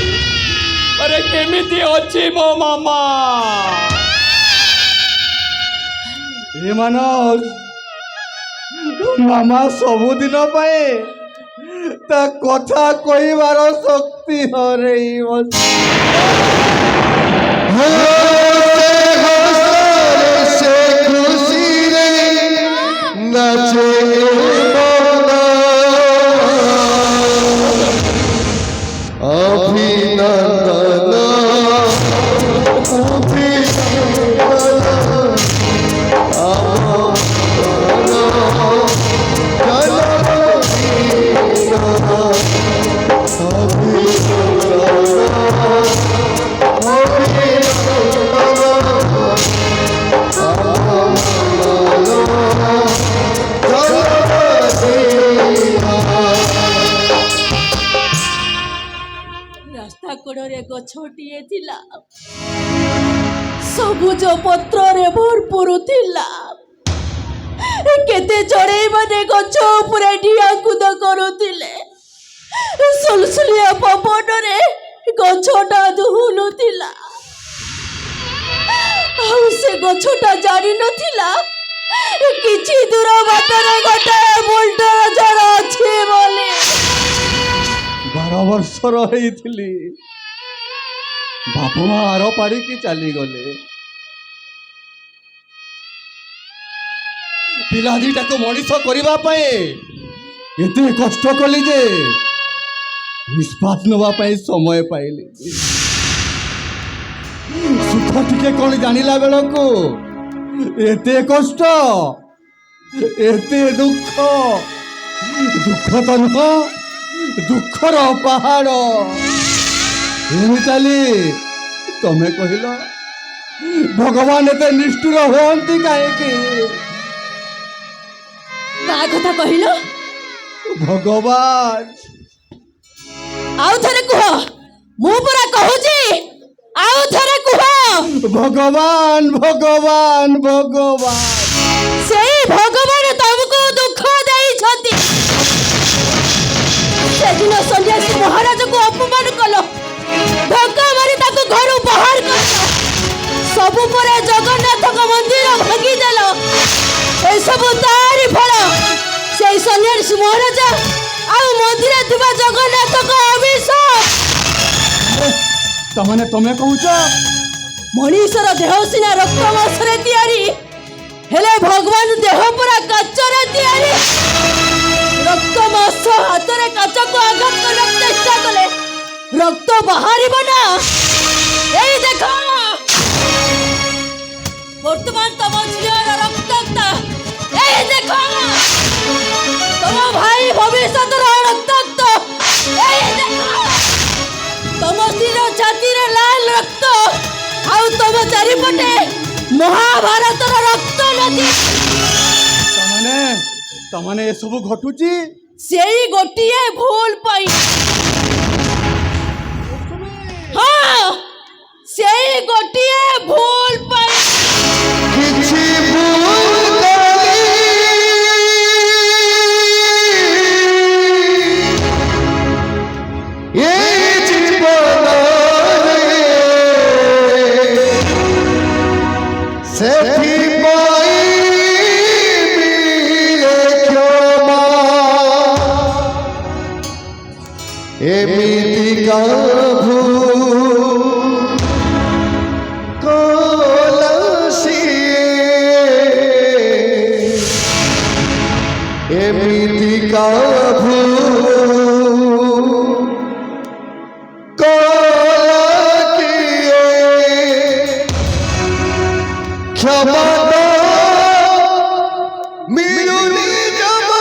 अरे केमिति अछि मो मामा ए मनोज मामा सबुदिन पाए ता कथा कहिबार शक्ति हरई बसी ରାସ୍ତା କଡ଼ରେ ଗଛଟିଏ ଥିଲା ସବୁଜ ପତ୍ରରେ ଭରପୁର ଥିଲା କେତେ ଚଢ଼େଇମାନେ ଗଛ ଉପରେ ଡିଆଁ କୁଦ କରୁଥିଲେ ସୁଲସୁଲିଆ ପବନରେ ଗଛଟା ଦୁହୁଲୁଥିଲା ଆଉ ସେ ଗଛଟା ଜାଣିନଥିଲା କିଛି ଦୂର ବାଟରେ ଗୋଟାଏ ବୁଲଡୋଜର ଅଛି ବୋଲି 12 ବର୍ଷର ହେଇଥିଲି ବାପା ମା ଆର ପାରିକି ଚାଲିଗଲେ ପିଲା ଦିଟାକୁ ମଣିଷ କରିବା ପାଇଁ ଏତେ କଷ୍ଟ କଲି ଯେ ନିଶ୍ୱାସ ନେବା ପାଇଁ ସମୟ ପାଇଲି ସୁଖ ଟିକେ କ'ଣ ଜାଣିଲା ବେଳକୁ ଏତେ କଷ୍ଟ ଏତେ ଦୁଃଖ ତ ନୁହଁ ଦୁଃଖର ପାହାଡ଼ ଚାଲି ତମେ କହିଲ ଭଗବାନ ଏତେ ନିଷ୍ଠୁର ହୁଅନ୍ତି କାହିଁକି କାହା କଥା କହିଲ ଭଗବାନ ଆଉ ଥରେ କୁହ ମୁଁ ପୁରା କହୁଛି ଆଉ ଥରେ କୁହ ଭଗବାନ ଭଗବାନ ଭଗବାନ ସେଇ ଭଗବାନ ତମକୁ ଦୁଃଖ ଦେଇଛନ୍ତି ସେଦିନ ସନ୍ନ୍ୟାସୀ ମହାରାଜକୁ ଅପମାନ କଲ ଧକ୍କା ମାରି ତାକୁ ଘରୁ ବାହାର କଲ ସବୁ ପରେ ଜଗନ୍ନାଥଙ୍କ ମନ୍ଦିର ଭାଙ୍ଗିଦେଲ ଏସବୁ ତାରି ଫଳ ସେଇ ସନ୍ନ୍ୟାସୀ ମହାରାଜା ଆଉ ମନ୍ଦିରରେ ଥିବା ଜଗନ୍ନାଥଙ୍କ ଅଭିଶାପ ତମେ କହୁଛ ମଣିଷର ଦେହ ସିନା ରକ୍ତ ମାଂସରେ ତିଆରି ହେଲେ ଭଗବାନ ଦେହ ପୁରା କାଚରେ ତିଆରି ରକ୍ତ ମାଂସ ହାତରେ କାଚକୁ ଆଘାତ କରିବାକୁ ଚେଷ୍ଟା କଲେ ରକ୍ତ ବାହାରିବ ନା ଏଇ ଦେଖ ବର୍ତ୍ତମାନ ତମ ଝିଅର ରକ୍ତାକ୍ତ ଏଇ ଦେଖ ତମ ଭାଇ ଭବିଷ୍ୟତର ରକ୍ତାକ୍ତ ଏଇ ଦେଖ ତମ ସ୍ତ୍ରୀର ଛାତିରେ ଲାଲ ରକ୍ତ ଆଉ ତମ ଚାରିପଟେ ମହାଭାରତର ରକ୍ତ ନଦୀ ତମାନେ ଏସବୁ ଘଟୁଛି ସେଇ ଗୋଟିଏ ଭୁଲ ପାଇଁ ହଁ ସେଇ ସେଥିପାଇଁ ମିଳେ କ୍ଷମା ଏମିତିକା ଭୁଲ କଲା ସିଏ ଏମିତିକା ଭୁଲ କଲା କିଏ କ୍ଷମା ମିଳୁନି ଜମା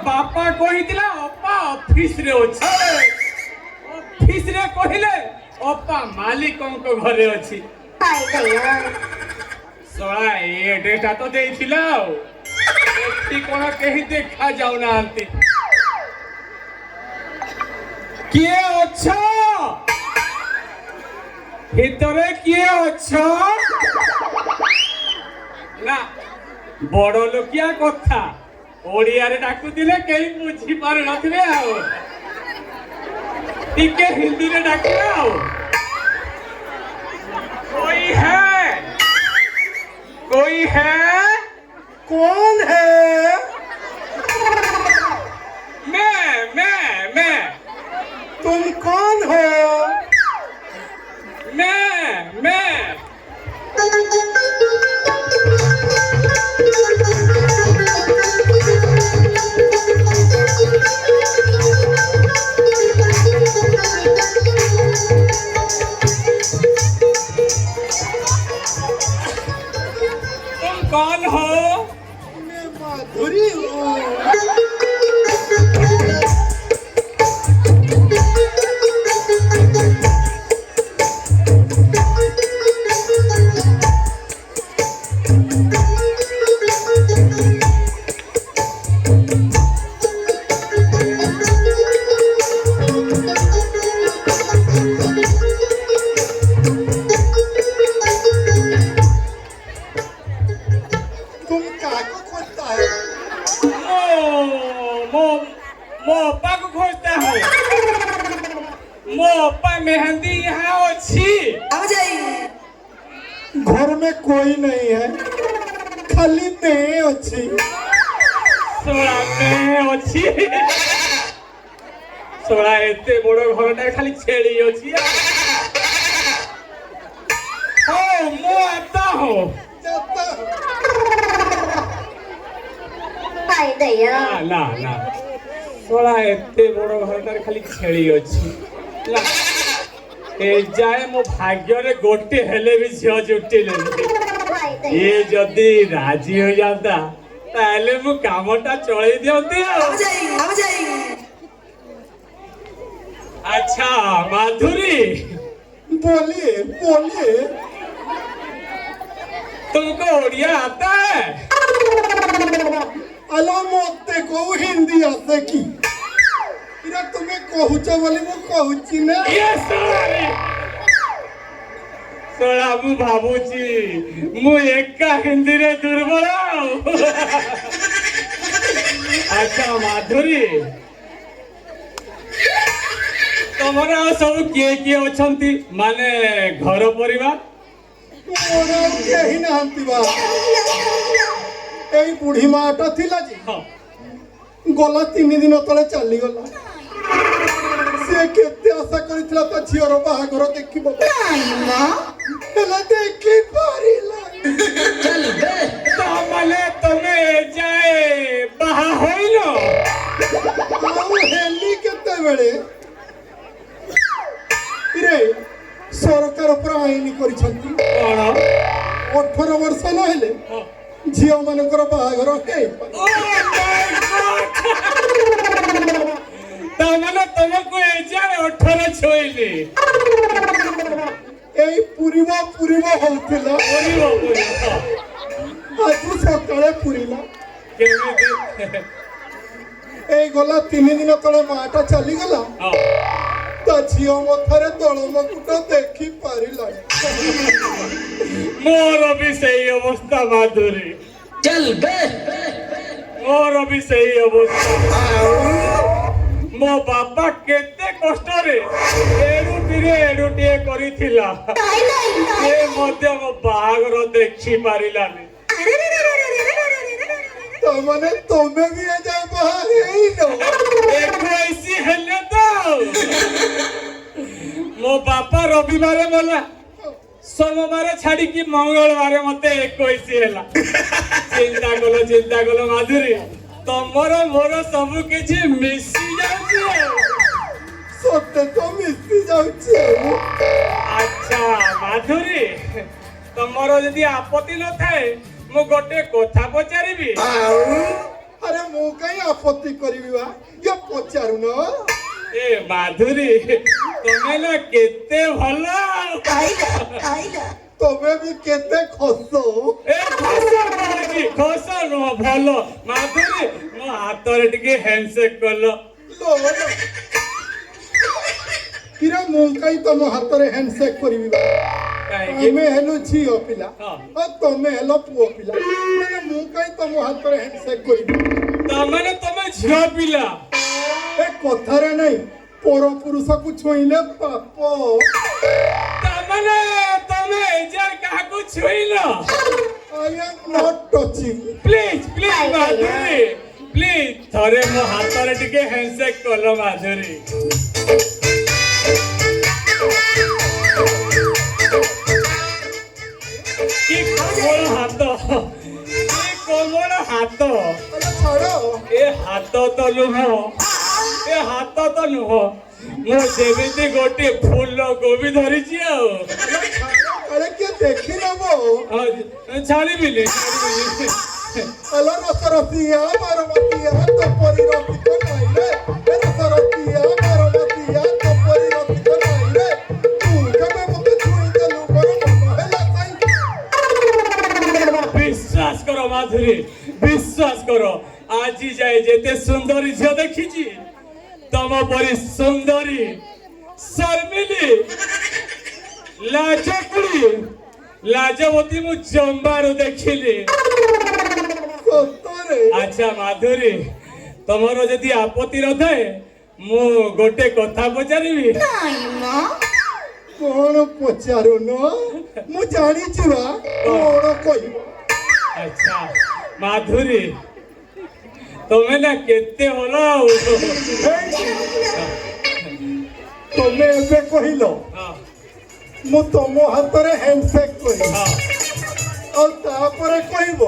ବାପା କହିଥିଲା ଅପା ଅଫିସରେ ଅଛି ଅଫିସରେ କହିଲେ ଅପା ମାଲିକଙ୍କ ଘରେ ଅଛି ଶଳା ଏଡେଟା ତ ଦେଇଥିଲା ଆଉ ଏଠି କଣ କେହି ଦେଖା ଯାଉନାହାନ୍ତି କିଏ ଅଛ ଭିତରେ କିଏ ଅଛ ନା ବଡ ଲୋକିଆ କଥା ଓଡ଼ିଆରେ ଡାକୁଥିଲେ କେହି ବୁଝି ପାରୁନଥିବେ ଆଉ ଟିକେ ହିନ୍ଦୀରେ ଡାକିବେ ଆଉ कोई है कौन है मैं तुम कौन हो मैं कौन हो मैं माधुरी हूँ मो अप्पा मेहंदी यहाँ अच्छी घर में कोई नहीं है, खाली मैं अच्छी। सोड़ा मैं अच्छी सोड़ा एते बड़ घरटा खाली छेड़ी अच्छी ओ मो आता हो ना ना सोड़ा एते बड़ घरटा खाली छेड़ी अच्छी ला ए जाए मो भाग्य रे गोटे हेले भी झियो जुटिले ये जदी राजी हो जाता ताले मु कामटा चलाई दियंती अच्छा माधुरी बोलिए बोलिए। तुमको उड़िया आता है अलो मते को हिंदी आसे की इरा तुम्हें कहूच बोली मु कहूची ना। ये सारी सोड़ा मु भाबुची मु एका हिंदी रे दुर्बल अच्छा माधुरी तमरा सब किए किए अछंती माने घर परिवार मोरा केही नाहंती बा एई बुढ़ी माटा थिला जी हाँ गला 3 दिन तले चली गला से केते आशा करितला त झियर बाहागर देखिबो हेला देखि पारिला तमले तमे जाए बाहा होइलो आउ हेली केते बेले रे सरकार पर आईन करिसंती कोन 18 वर्ष न हेले झियो मानकर बाहागर हे तमने तुमको एजाए 18 छोइले एई पुरीवा होउतिला आज सकाळे पुरीला केमिति एई गला 3 दिन तले माटा चली गला ता झियो मथारे दळमकुट देखि पारिला मोर भी सही अवस्था माधुरी चल बे मोर भी सही अवस्था मो बापा केते कष्ट रे एडुटिए करिथिला से मध्य मो बाहागर देखि पारिलानी तो माने तोमे भी आ जाए बाहर एई नो देखो ऐसी हेले तो मो बापा रविवार बोला सोमवार छाड़ी की मंगलवार मते 21 हेला चिंता कलो माधुरी तमर मोर सब किछि मिसी जाउछि सत्य तो मिस्ती जाउछि अच्छा माधुरी तमर यदि आपत्ति न थाए मु गोटे कथा पचारिबी अरे मु कहीं आपत्ति करबी बा ये पचारु न ए माधुरी तमे ना केते भलो तोमे भी केते खसो ए खसो न भलो माधुरी मो हातरे टिके हैंडशेक करलो लो किरा मु कहीं तम हाथ रे हैंडशेक करबी बा तमे हेलो झियो पिला और तमे हेलो पुओ पिला माने मु कहीं तम हाथ रे हैंडशेक करबी तमे झियो पिला ए कथारे नहीं पर पुरुष को छुईले पाप तमे जर काहा को छुइलो I am not touching please Madhuri please थरे मो हातरे टिके हैंडशेक करलो माधुरी की कोमल हाथ अरे छोड़ो ए हाथ तो नुह मो जेमिति गोटे फूल गोबी धरिछि अरे क्या देखी नबो छाड़िबिली अला रसरसिया मारमतिया तो परी रति को नहीं रे रसरसिया मारमतिया तो परी रति को नहीं रे तू कबे मते छुई देलु पर हेला विश्वास करो माधुरी विश्वास करो आज जाए जेते सुंदरी झियो देखिछि तम परी सुंदरी शर्मिली लाजकुड़ी लाजवती मु जंबारू देखिली सतरे अच्छा माधुरी तमरो यदि आपत्ति न थाए ମୁଁ ଗୋଟେ କଥା ପଚାରିବି? କଣ ପଚାରୁନ? ମୁଁ ଜାଣିଛି ବା କଣ କହିବ। ଆଚ୍ଛା ମାଧୁରୀ ତମେ ନା କେତେ ଭଲ ଆଉ। ତମେ ଏବେ କହିଲ ହଁ, ମୁଁ ତମ ହାତରେ ହ୍ୟାଣ୍ଡସେକ୍ କରିବି ହଁ। ଆଉ ତାପରେ କହିବ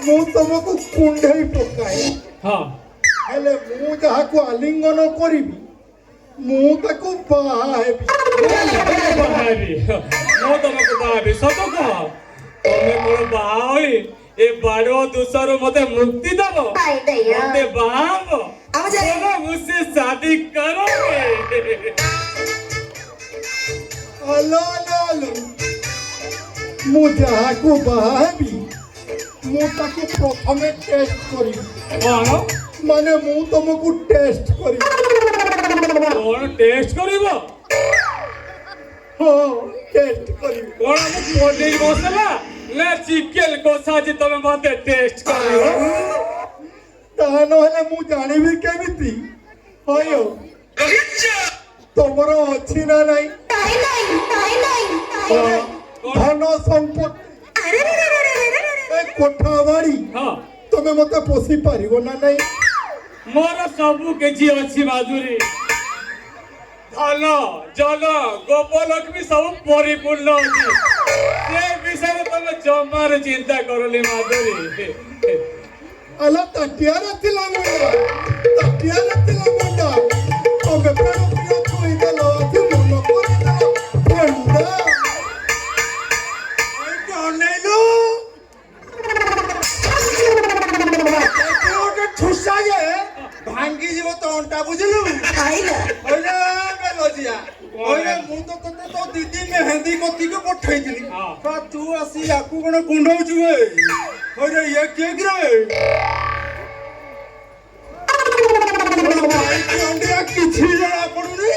ମୁଁ ତମକୁ କୁଣ୍ଢେଇ ପକାଏ। ହଁ ହେଲେ ମୁଁ ଯାହାକୁ ଆଲିଙ୍ଗନ କରିବି ମୁଁ ତାକୁ ବାହା ହେବି। ବାହାବି ମୁଁ ତମକୁ ବାହାବି ସତ କହ। ତମେ ମୋର ବାହା ହୋଇ ଏ ବାଡୁଅ ଦୋଷରୁ ମତେ ମୁକ୍ତି ଦବ, ମତେ ବାହା ହବ। बोलो मुझसे शादी करोगे? ଆଲୋ ଆଲୋ ଆଲୋ ମୁଁ ଯାହାକୁ ବାହା ହେବି ମୁଁ ତାକୁ ପ୍ରଥମେ ଟେଷ୍ଟ କରିବି। କଣ ମାନେ ମୁଁ ତମକୁ ଟେଷ୍ଟ କରିବି। କଣ ଟେଷ୍ଟ କରିବ? ହଁ ଟେଷ୍ଟ କରିବି। କଣ ମୁଁ ପନିର ମସଲା ନା ଚିକେନ କଷା ଯେ ତମେ ମତେ ଟେଷ୍ଟ କରିବ? ତାହା ନହେଲେ ମୁଁ ଜାଣିବି କେମିତି? ହୟ ତମର ଅଛି ନା ନାଇଁ ଧନ ସମ୍ପତ୍ତି ଏ କୋଠା ବାଡି ହଁ ତମେ ମତେ ପୋଷି ପାରିବ ନା ନାଇଁ? ମୋର ସବୁ କିଛି ଅଛି ମାଧୁରୀ। ଧନ ଜନ ଗୋପଲକ୍ଷ୍ମୀ ସବୁ ପରିପୂର୍ଣ୍ଣ ଅଛି। ସେ ବିଷୟରେ ତମେ ଜମାରୁ ଚିନ୍ତା କରନି ମାଧୁରୀ। ಅಲ್ಲ ತಟ್ಟಿಯಾರ ತಿಲಂಗುಂಡ ತಟ್ಟಿಯಾರ ತಿಲಂಗುಂಡ ಒಮ್ಮೆ ಪ್ರಣಪ್ರಿಯ ಕೊಯ್ದಲ್ಲ ಅದು ಮನ ಕೊಯ್ದಲ್ಲ ಬಂಡ ಅಣ್ಣೇನು ଗୋଟେ ଠୁସାಗೆ ଭାଙ୍ଗି ଯିବ ତ ଅଣ୍ଟା ବୁଝିଲୁ? କହିଲେ ବେଲଜିଆ କହିଲେ ମୁଁ ତ ତତେ ତୋ ଦିଦି ମେହେନ୍ଦି କତିକି ପଠେଇଥିଲି ତୁ ଆସି ୟାକୁ କଣ କୁଣ୍ଡଉଛୁ ବେ? କହିଲେ ଇଏ କିଏ କିରେ? କିଛି ଜଣା ପଡୁନି।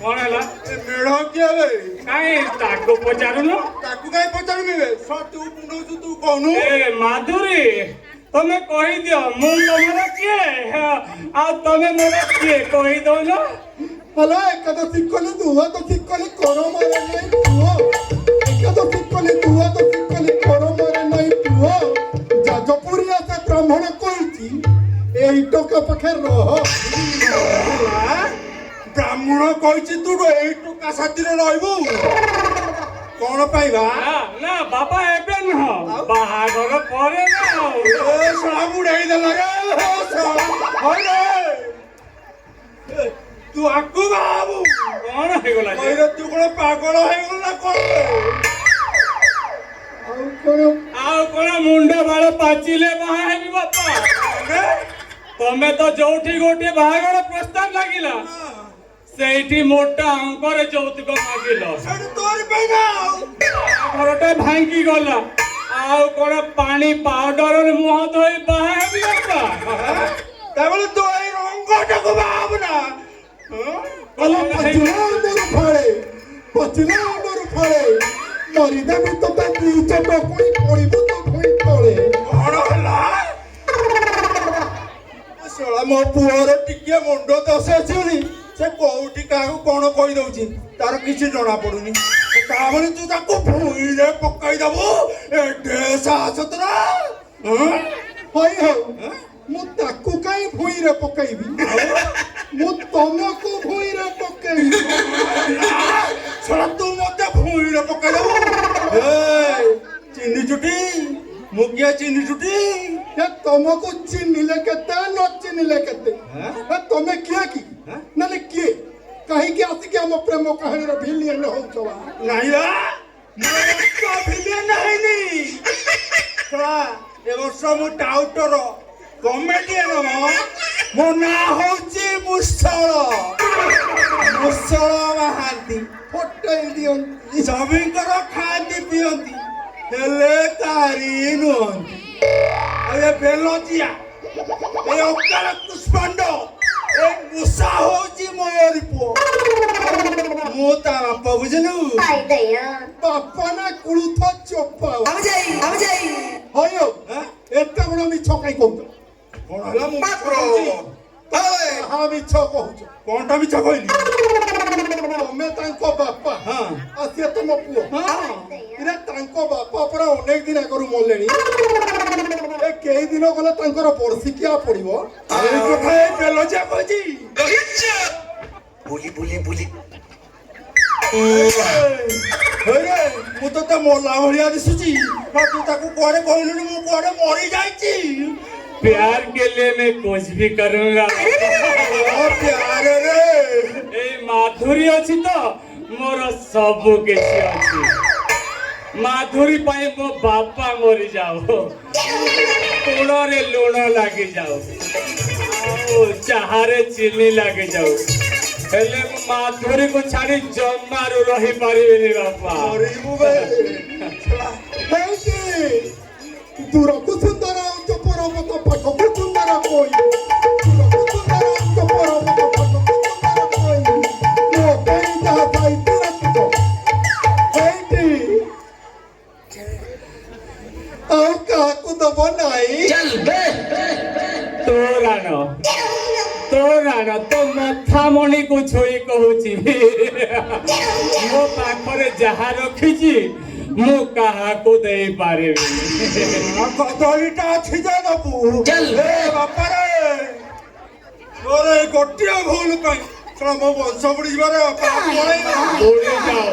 କଣ ହେଲା? ମେଢ କିଏ ବେ? କାଇଁ ତାକୁ ପଚାରୁନ? ତାକୁ କାଇଁ ପଚାରିବି ବେ? ତୁ କୁଣ୍ଡଉଛୁ ତୁ କହୁନୁ। ଏ ମାଧୁରୀ ତମେ କହିଦିଅ ମୁଁ ତମର କିଏ ଆଉ ତମେ ମୋର କିଏ କହିଦଉନ? ಅಲ್ಲ ಏಕಾದಶಿ ಕೊಲಿ ದುವಾದಶಿ ಕೊಲಿ ಕೊರೋ ಮಾರೆ ನೈ ಪುଅ ಏಕಾದಶಿ ಕೊಲಿ ದುವಾದಶಿ ಕೊಲಿ ಕೊರೋ ಮಾರೆ ನೈ ಪುଅ ଯାଜପୁରିଆ ସେ ବ୍ରାହ୍ମଣ କହିଛି ଏଇ ଟୋକା ପାଖେ ରହ। ବ୍ରାହ୍ମଣ କହିଛି ତୁ ଏଇ ଟୋକା ସାଥିରେ ରହିବୁ କଣ ପାଇଁ ବା? ନା ବାବା ଏବେ ନୁହଁ ବାହାଘର ପରେ ନା। ଶଳା ବୁଢେଇ ଦେଲା ରେ ତୁ ଆକୁ ବାବୁ କଣ ହେଇଗଲା? ତୁ କଣ ପାଗଳ ହେଇଗଲ ନା କଣ? ଆଉ କଣ ମୁଣ୍ଡ ବାଳ ପାଚିଲେ ବାହା ହେବି ବାପା? ତମେ ତ ଯୋଉଠି ଗୋଟିଏ ବାହାଘର ପ୍ରସ୍ତାବ ଲାଗିଲା ସେଇଠି ମୋଟା ଅଙ୍କରେ ଯୌତୁକ ମାଗିଲ। ବାହାଘରଟା ଭାଙ୍ଗି ଗଲା। ଆଉ କଣ ପାଣି ପାଉଡରରେ ମୁହଁ ଧୋଇ ବାହା ହେବି ବାପା? ତାପରେ ତୁ ଏଇ ରଙ୍ଗଟାକୁ ବାବୁ ନା ପଚିଲା ଫଳେ ମରିଦେବି ତୋତେ ଦିଚ ଟକୁଣି ପଡିବୁ ତୋ ଭୁଇଁ ତଳେ। କଣ ହେଲା? ଶଳା ମୋ ପୁଅର ଟିକେ ମୁଣ୍ଡ ଦୋଷ ଅଛି ବୋଲି ସେ କୋଉଠି କାହାକୁ କଣ କହିଦଉଛି ତାର କିଛି ଜଣା ପଡୁନି। ତାପରେ ତୁ ତାକୁ ଭୁଇଁରେ ପକାଇଦବୁ ଏତେ ସାହସ ତୋର? ହଇ ହଉ ମୁଁ ତାକୁ କାଇଁ ଭୁଇଁରେ ପକେଇବି? ମୁଁ ତମକୁ ଭୁଇଁରେ ପକେଇବି। ଶଳା ତୁ ମତେ ଭୁଇଁରେ ପକେଇଦବୁ? ଚିନି ଚୁଟି ମୁଁ କିଏ ଚିନି ଚୁଟି? ତମକୁ ଚିହ୍ନିଲେ କେତେ ନ ଚିହ୍ନିଲେ କେତେ ତମେ କିଏ କି ନହେଲେ କିଏ କାହିଁକି ଆସିକି ଆମ ପ୍ରେମ କାହାଣୀର ଭିଲିଆନ ହଉଛ? ନାଇଁ ଭିଲିଆନ ହେଇନି। ଏ ବର୍ଷ ମୁଁ ଟାଉଟର କମେଡିଆନ। ମୋ ନାଁ ହଉଛି ମୁସଳ ମହାନ୍ତି। ଫଟେଇ ଦିଅନ୍ତି ସଭିଙ୍କର ଖାଆନ୍ତି ପିଅନ୍ତି ହେଲେ ତାରି ନୁହନ୍ତି। ଆଉ ଏ ବେଲଜିଆ ଏ ଅକାଳ କୁଷ୍ମାଣ୍ଡ ଏ ମୂଷା ହଉଛି ମୋରି ପୁଅ। ମୁଁ ତା ବାପ ବୁଝିଲୁ? ବାପା ନା କୁଳୁଥ ଚୋପା। ହୟ ଏତେ ବଡ଼ ମିଛ କାଇଁ କହୁଛ? କଣ ହେଲା ମୁଁ ମିଛ କହୁଛି? ହଁ ମିଛ କହୁଛ। କଣଟା ମିଛ କହିଲି? ତମେ ତାଙ୍କ ବାପା ହଁ ଆଉ ସିଏ ତମ ପୁଅ। ଇରେ ତାଙ୍କ ବାପା ପରା ଅନେକ ଦିନ ଆଗରୁ ମଲେଣି। ଏ କେଇ ଦିନ ଗଲେ ତାଙ୍କର ବର୍ଷିକିଆ ପଡିବ। ଏଇ କଥା ଏ ବେଲଜିଆ କହିଛି। ମୁଁ ତତେ ମଲା ଭଳିଆ ଦିଶୁଛି। ତୁ ତାକୁ କୁଆଡେ କହିଲୁନି? ମୁଁ କୁଆଡେ ମରି ଯାଇଛି। प्यार के लिए मैं कुछ भी करूंगा। प्यार रे ए माधुरी अच्छी तो मोर सब किसी अच्छी। माधुरी पाए मो बापा मरी जाओ, लुण रे लुण लगी जाओ, चाहारे चीनी लगी जाओ, हेले माधुरी को छाड़ी जमारू रही पारिबेनी बापा। ଦୂରକୁ ସୁନ୍ଦର ଉଚ୍ଚ ପର୍ବତ ପାଖକୁ ସୁନ୍ଦର କୋଇ। ଦୂରକୁ ସୁନ୍ଦର ଉଚ୍ଚ ପର୍ବତ ପାଖକୁ ସୁନ୍ଦର କୋଇ। ମୋ ପାଇଁ ଯାହା ଦାୟିତ୍ୱ ରଖିଛ ସେଇଠି ଆଉ କାହାକୁ ଦବ ନାହିଁ। ତୋରାଣ ତ ମଥାମଣି କୁ ଛୁଇଁ କହୁଛି ମୋ ପାଖରେ ଯାହା ରଖିଛି ମୁଁ କାହାକୁ ଦେଇପାରିବି। କଦଳୀଟା ଅଛି ଯେ ଦବୁ। ବାପାରେ ତୋର ଏଇ ଗୋଟିଏ ଭୁଲ ପାଇଁ ମୋ ବଂଶ ବୁଡିଯିବାରେ ବାପା ଉଡ଼ି ଯାଅ,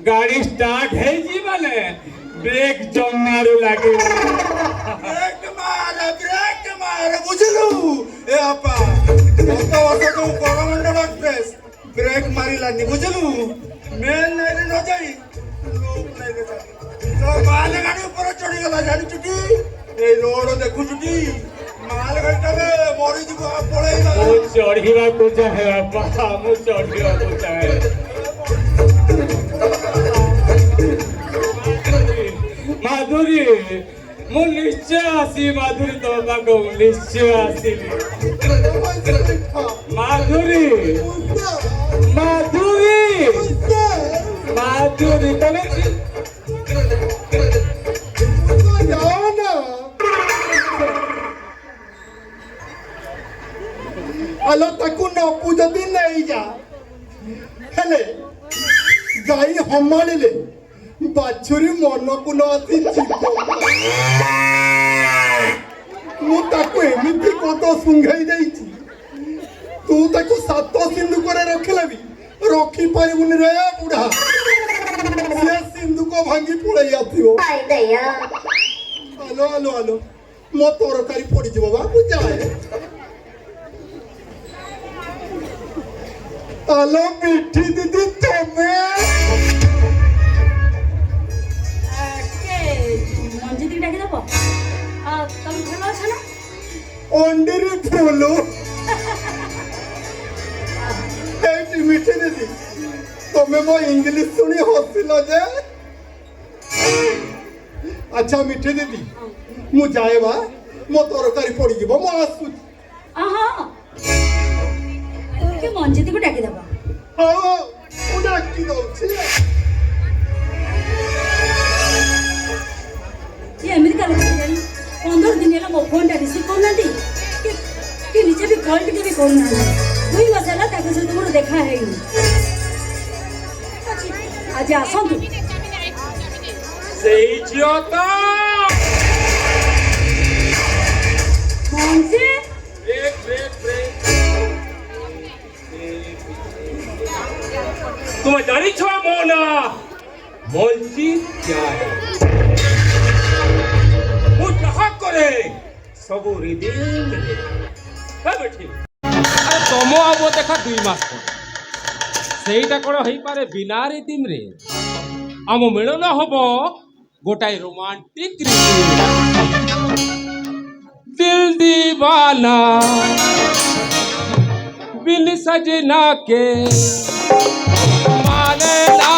ଗାଡି ଷ୍ଟାର୍ଟ ହେଇଛି ମାନେ ବ୍ରେକ୍ ଜମାରୁ ଲାଗିବ। ବ୍ରେକ୍ ମାରେ ବୁଝିଲୁ? ଏ ବାପା ଗତ ବର୍ଷ ଯୋଉ କରମଣ୍ଡଳ ଏକ୍ସପ୍ରେସ ବ୍ରେକ୍ ମାରିଲାନି ବୁଝିଲୁ? ମେନ୍ ଲାଇନରେ ନ ଯାଇ ମାଲ ଗାଡି ଉପରେ ଚଢିଗଲା। ଜାଣିଛୁ କି ଏଇ ରୋଡ ଦେଖୁଛୁ କି? ମାଲ ଗାଡିଟାରେ ମରିଯିବ ପଳେଇଲା। ମୁଁ ଚଢିବାକୁ ଚାହେଁ ବାପା, ମୁଁ ଚଢିବାକୁ ଚାହେଁ। ମାଧୁରୀ ମୁଁ ନିଶ୍ଚୟ ଆସିବି। ମାଧୁରୀ ତୋ ପାଖକୁ ନିଶ୍ଚୟ ଆସିବି। ମାଧୁରୀ ମାଧୁରୀ ମାଧୁରୀ ତମେ ଆଲୋ ତାକୁ ନବୁ ଯଦି ନେଇଯା। ହେଲେ ଗାଈ ହମାଳିଲେ ବାଛୁରୀ ମନକୁ ନ ଆସି ଯିବ। ମୁଁ ତାକୁ ଏମିତି କଦ ଶୁଙ୍ଘେଇ ଦେଇଛି ତୁ ତାକୁ 7 ସିନ୍ଦୁକରେ ରଖିଲେ ବି ରଖିପାରିବୁନି ରେ ବୁଢା। ସେ ସିନ୍ଦୁକ ଭାଙ୍ଗି ପଳେଇ ଆସିବ। ଆଲୋ ଆଲୋ ଆଲୋ ମୋ ତରକାରୀ ପଡିଯିବ ବା। ମୁଁ ଯାଏ। ଆଲୋ ମିଠି ଦିଦି ତମେ ମଞ୍ଜିତିକି ଡାକିଦେବ। ତମେ ଭଲ ଅଛ ନା? ଅଣ୍ଡିରି ଫୁଲ। ଏଇଠି ମିଠି ଦିଦି ତମେ ମୋ ଇଂଲିଶ ଶୁଣି ହସିଲ ଯେ। ଆଚ୍ଛା ମିଠି ଦିଦି ମୁଁ ଯାଏ ବା। ମୋ ତରକାରୀ ପଡିଯିବ। ମୁଁ ଆସୁଛି। ଟିକେ ମଞ୍ଜିତିକୁ ଡାକିଦେବ। ହଉ ମୁଁ ଡାକି ଦଉଛି। ଏମିତି କାଲି 15 ଦିନ ହେଲା ମୋ ଫୋନଟା ରିସିଭ୍ କରୁନାହାନ୍ତି କି ନିଜେ ବି କଲ୍ ଟିକେ ବି କରୁନାହାନ୍ତି। 2 ମାସ ହେଲା ତାଙ୍କ ସହିତ ମୋର ଦେଖା ହେଇନି। ଆଜି ଆସନ୍ତୁ। ସେଇ ଝିଅ ତ ମଞ୍ଜି ତୁମେ ଜାଣିଛ ମୋ ନା ମଞ୍ଜି ମୁଁ ଯାହା କରେ ସବୁ ରିଦିମ୍ ତମ ଆମ ଦେଖା 2 ମାସ ସେଇଟା କ'ଣ ହେଇପାରେ ବିନା ରିଦିମ୍ରେ? ଆମ ମିଳନ ହବ ଗୋଟାଏ ରୋମାଣ୍ଟିକ ଦିଲ दीवाना बिन सजना के माने ना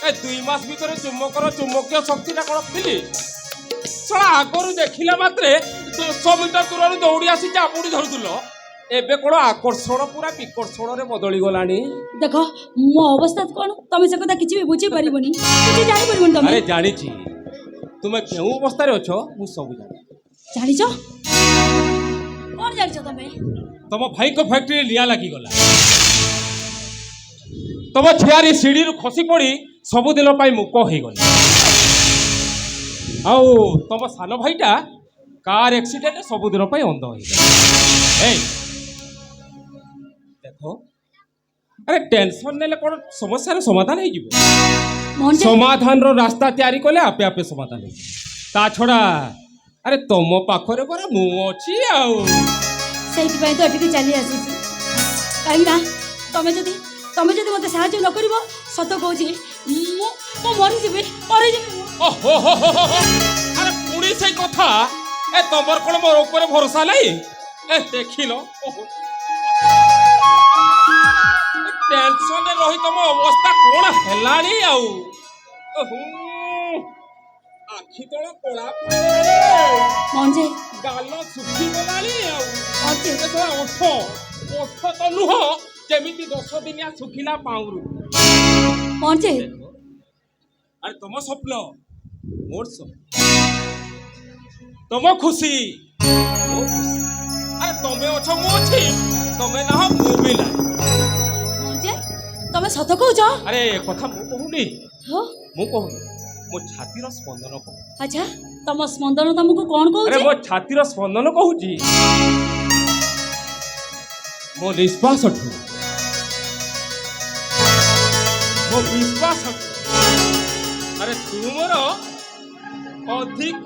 ए 2 मास भितर चुम्बकर चुम्बकीय शक्तिटा कौन फिली शला आगरू देखिला मात्रे 200 मीटर दूर दौड़ी आसी चापुड़ी धरुल एबे कौन आकर्षण पूरा विकर्षण रे बदली गलानी देख मो अवस्था कौन तुम से कथा किसी भी बुझी पारिबनी किसी जानि पारिबनी तुम अरे जानी छी तुम केउ अवस्था रे अछो मु सब जानी जानिछ कौन जानिछ तमे तुम भाई को फैक्ट्री लिया लगी गला तुम झियारी सीढ़ी रु खसी पड़ी सबुदिन मुक हो गला आउ तुम सान भाईटा कार एक्सीडेंट सबुदिन अंध हो देखो अरे टेंशन नेले कौन समस्या समाधान हो समाधान रो रास्ता तैयारी कले आपे आपे समाधान हो ता छड़ा अरे तुम पाखरे परा मु अछि आउ सेति पय तो ठीक चली आसी काई ना तमे जदी मते साहाय्य न करिवो सत कहूची मो मरि जेबे ओहो अरे पुणी से कथा ए तमर कोन मोर ऊपर भरोसा नहीं ए देखिलो टेंशन रे रही तुम अवस्था कोन हेलानी आउ आखि तोला कोला मंजे गालो सुखी गलानी आउ ओके तो ओठ तो नुह जेमिति 10 दिनिया सुखिला पाउरु मंजे अरे तुम स्वप्न मोर स्वप्न तुम खुशी मोर खुशी अरे तुमे अछ मु अछि तुमे ना हो मु भी ना मंजे तमे सत कहूछ अरे कथा मु कहूनी हो मु कहूनी मो छातीर स्पंदन कहू अच्छा तम स्पंदन तुमको कौन कहूछ अरे मो छातीर स्पंदन कहूची मो निश्वास ठू मो विश्वास ठू अरे तुमर अधिक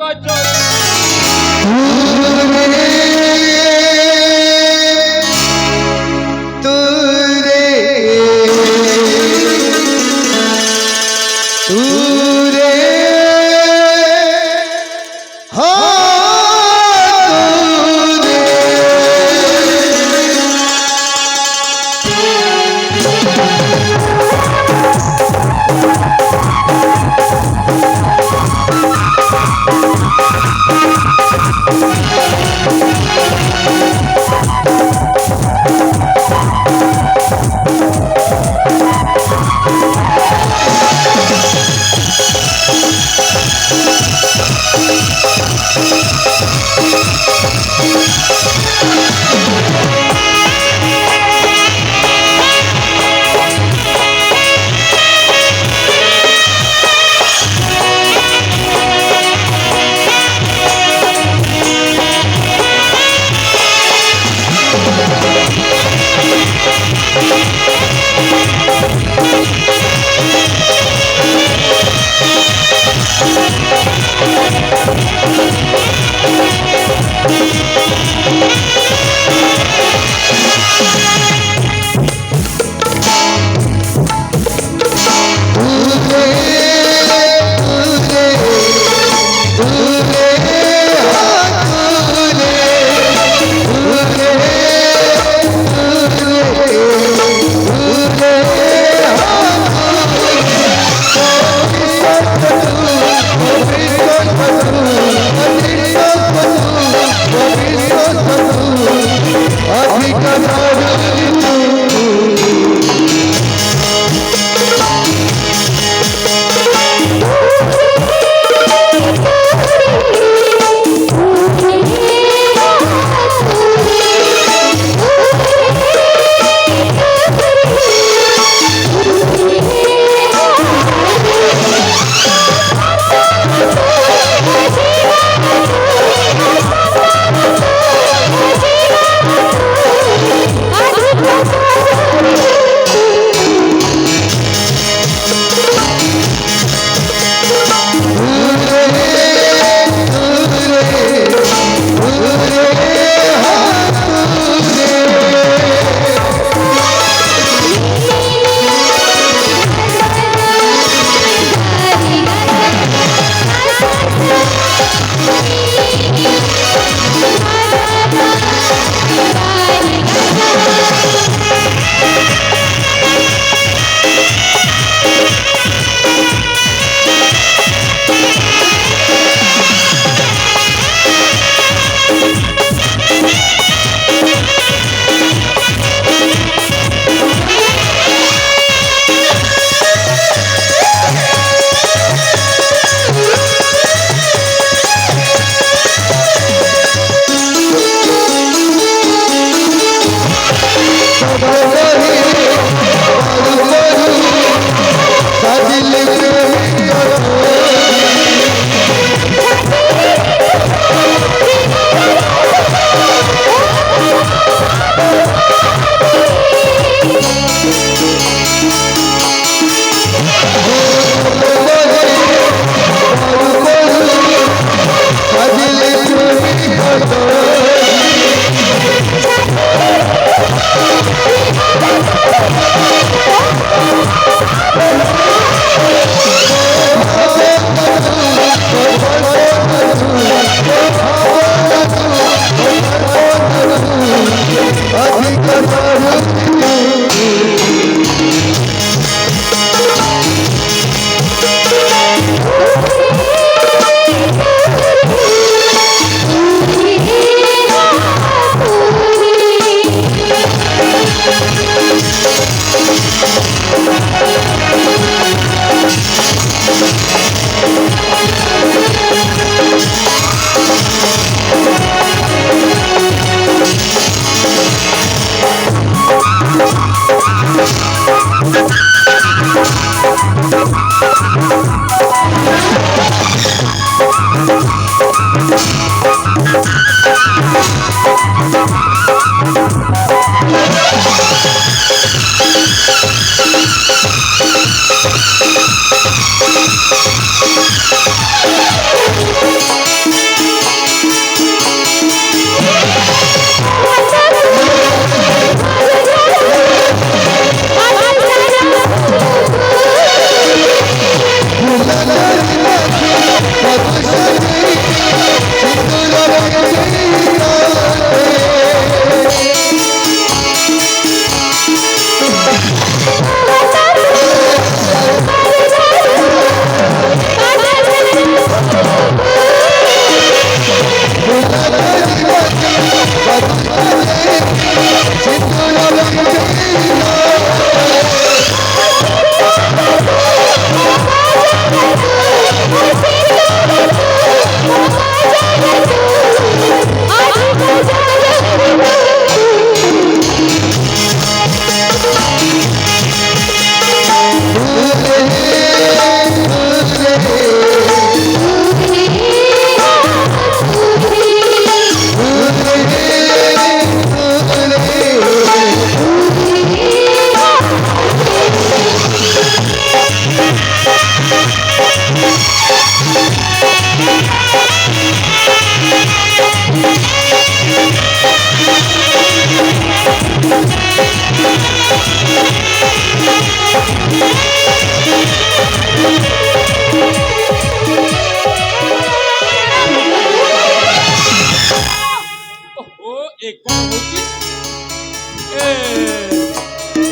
ଏକ ହଉଛି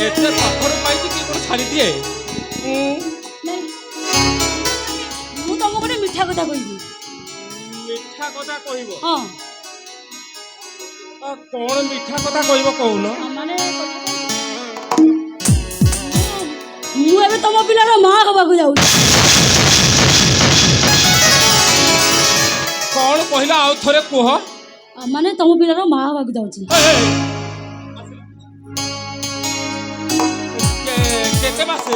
ଏତେ ପାଖରୁ ପାଇଛି କି କ'ଣ ଛାଡ଼ିଦିଏ ନାଇଁ ମୁଁ ତମକୁ ଗୋଟେ ମିଠା କଥା କହିବି। ମିଠା କଥା କହିବ ହଁ କ'ଣ ମିଠା କଥା କହିବ କହୁନ? ମାନେ ମୁଁ ଏବେ ତମ ପିଲାର ମା ହବାକୁ ଯାଉଛି। କ'ଣ କହିଲା ଆଉ ଥରେ କୁହ? ମାନେ ତମ ପିଲାର ମା ହବାକୁ ଯାଉଛି। କେତେ ମାସେ?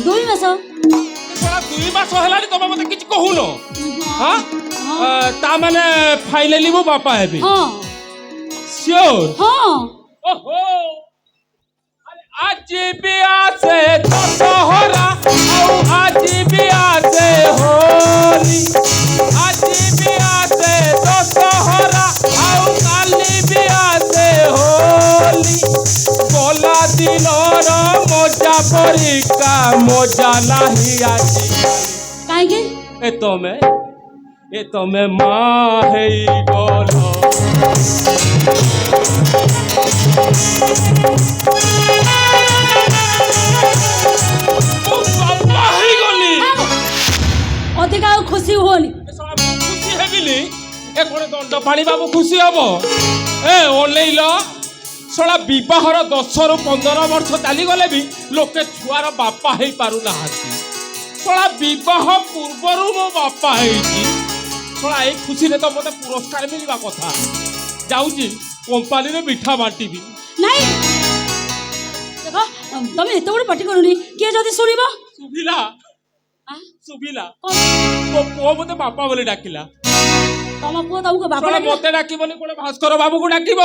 2 ମାସ। 2 ମାସ ହେଲାଣି ତମେ ମତେ କିଛି କହୁନ? ତା ମାନେ ଫାଇନାଲି ମୋ ବାପା ହେବି? ହଁ ସିଓର? ହଁ। ଓହୋ ଆଜି ବି ଆସେ ଦଶହରା ଆଉ ଆଜି ବି ଆସେ ହୋଲି ଆଜି ବି ଆସେ ଦଶହରା ଆଉ କାଲି ବି ଆସେ ହୋଲି ଗଲା ଦିନର ମଜା ପରିକା ମଜା ନାହିଁ ଆଜି। କାହିଁକି? ଏ ତମେ ମା ହେଇଗଲ। ଅଧିକା ଆଉ ଖୁସି ହୁଅନି। ଖୁସି ହେବିନି ଏ କ'ଣ ଦଣ୍ଡ ପାଣି ବାବୁ ଖୁସି ହବ? ଅନେଇଲ ଶଳା ବିବାହର 10ରୁ 15 ବର୍ଷ ଚାଲିଗଲେ ବି ଲୋକେ ଛୁଆର ବାପା ହେଇପାରୁନାହାନ୍ତି। ଶଳା ବିବାହ ପୂର୍ବରୁ ମୋ ବାପା ହେଇଛି। ଶଳା ଏଇ ଖୁସିରେ ତ ମୋତେ ପୁରସ୍କାର ମିଳିବା କଥା। ଯାଉଛି କମ୍ପାନୀରେ ମିଠା ବାଣ୍ଟିବି। ନାଇଁ ଦେଖ ତମେ ଏତେ ବଡ଼ ପାଟି କରୁନି, କିଏ ଯଦି ଶୁଣିବ? ଶୁଭିଲା ମୋ ପୁଅ ମତେ ବାପା ବୋଲି ଡାକିଲା। ତମ ପୁଅ ତମକୁ ବାପା ମତେ ଡାକିବନି, କୋଣେ ଭାସ୍କର ବାବୁକୁ ଡାକିବ।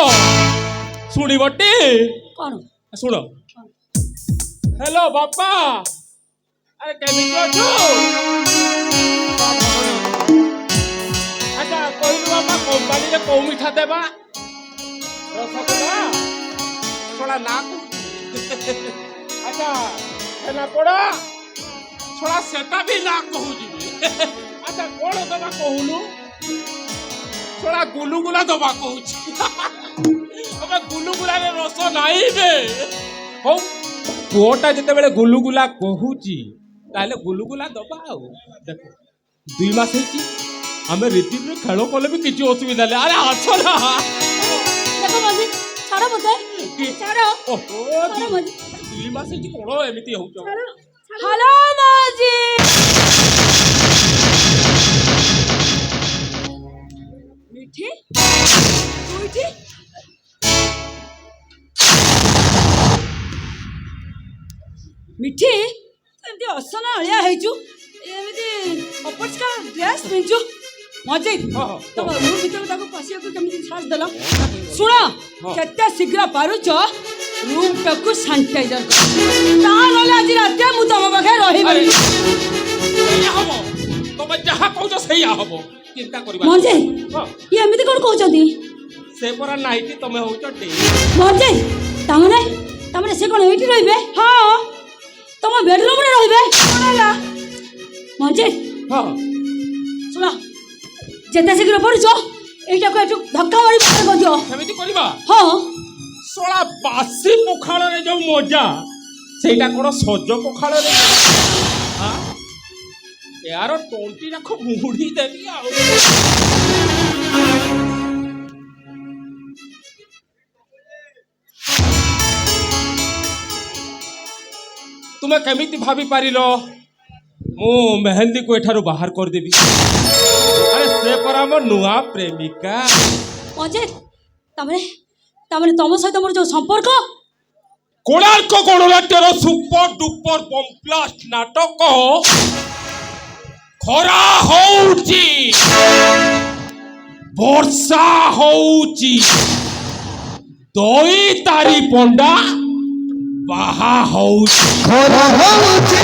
ଶୁଣିବଟି? କ'ଣ? ଶୁଣ। ହ୍ୟାଲୋ ବାପା, ଆରେ କେମିତି ଅଛୁ? ଆଚ୍ଛା କହିଲୁ ବାପା କମ୍ପାନୀରେ କୋଉ ମିଠା ଦେବା? ରସଗୋଲା? ଶଳା ନା ଆଚ୍ଛା ଛେନାପୋଡ଼? ଶଳା ସେଟା ବି ନା କହୁଛି। ଆଚ୍ଛା କ'ଣ ଦେବା କହୁନୁ? ଶଳା ଗୁଲୁଗୁଲା ଦେବା କହୁଛି। ଏବେ ଗୁଲୁଗୁଲାରେ ରସ ନାହିଁ ବେ। ହଉ ପୁଅଟା ଯେତେବେଳେ ଗୁଲୁଗୁଲା କହୁଛି ତାହେଲେ ଗୁଲୁଗୁଲା ଦବା। ଆଉ ଦେଖ 2 ମାସ ହେଇଛି, ଆମେ ରୀତିରେ ଖେଳ କଲେ ବି କିଛି ଅସୁବିଧା ନାହିଁ। ଆରେ ଆଛ ନା ଦେଖ ମଜି ଛାଡ଼ ମତେ ଛାଡ଼। ଓହୋ 2 ମାସ ହେଇଛି କ'ଣ ଏମିତି ହଉଛ? ହ୍ୟାଲୋ ମଜି। ମିଠି ମିଠି ମିଠି ଏମିତି ଅସନା ଅଳିଆ ହେଇଛୁ, ଏମିତି ଅପରିଷ୍କାର ଡ୍ରେସ୍ ପିନ୍ଧଛୁ। ମଜି ତମ ରୁମ୍ ଭିତରେ ତାକୁ ପଶିବାକୁ କେମିତି ସାହସ ଦେଲ? ଶୁଣ, କେତେ ଶୀଘ୍ର ପାରୁଛ ରୁମ୍ଟାକୁ ସାନିଟାଇଜର କର, ତାହେଲେ ଆଜି ରାତିରେ ମୁଁ ତମ ପାଖରେ ରହିବି। ହବ ତମେ ଯାହା କହୁଛ ସେଇଆ ହବ, ଚିନ୍ତା କରିବା। ମଞ୍ଜେ ଇଏ ଏମିତି କ'ଣ କହୁଛନ୍ତି? ସେ ପରା ନାଇଟି ତମେ ହଉଛ ଡେ। ମଞ୍ଜେ ତାମାନେ ସେ କ'ଣ ଏଇଠି ରହିବେ? ହଁ ତମ ବେଡରୁମ୍ରେ ରହିବେ। କ'ଣ ହେଲା ମଞ୍ଜେ? ଶୁଣ, ଯେତେ ଶୀଘ୍ର ପଡୁଛ এইটাকে একটু ধাক্কা মারি বাহার করদিও। সেমিতি করিবা? হ্যাঁ। শলা বাসি পখাଳରେ ଯୋଉ ମଜା ସେଇଟା କ'ଣ ସଜ ପଖାଳରେ? ଏହାର ତଣ୍ଟି ଯାକ ମୁଢ଼ି ଦେବି ଆଉ। ତୁମେ କେମିତି ଭାବି ପାରିଲ ମୁଁ ମେହେନ୍ଦୀକୁ ଏଠାରୁ ବାହାର କରିଦେବି? ଆରେ ସେ ପରା ମୋ ନୂଆ ପ୍ରେମିକା। ଅଜିତ ତାମାନେ ତମ ସହିତ ମୋର ଯୋଉ ସମ୍ପର୍କ, କୋଣାର୍କ ଗଣନାଟ୍ୟର ସୁପର ଡୁପର ବମ୍ପ୍ଲାଷ୍ଟ ନାଟକ ଖରା ହଉଛି, ବର୍ଷା ହଉଛି, ଦଇ ତାରି ପଣ୍ଡା ବାହା ହଉଛି। ଖରା ହଉଛି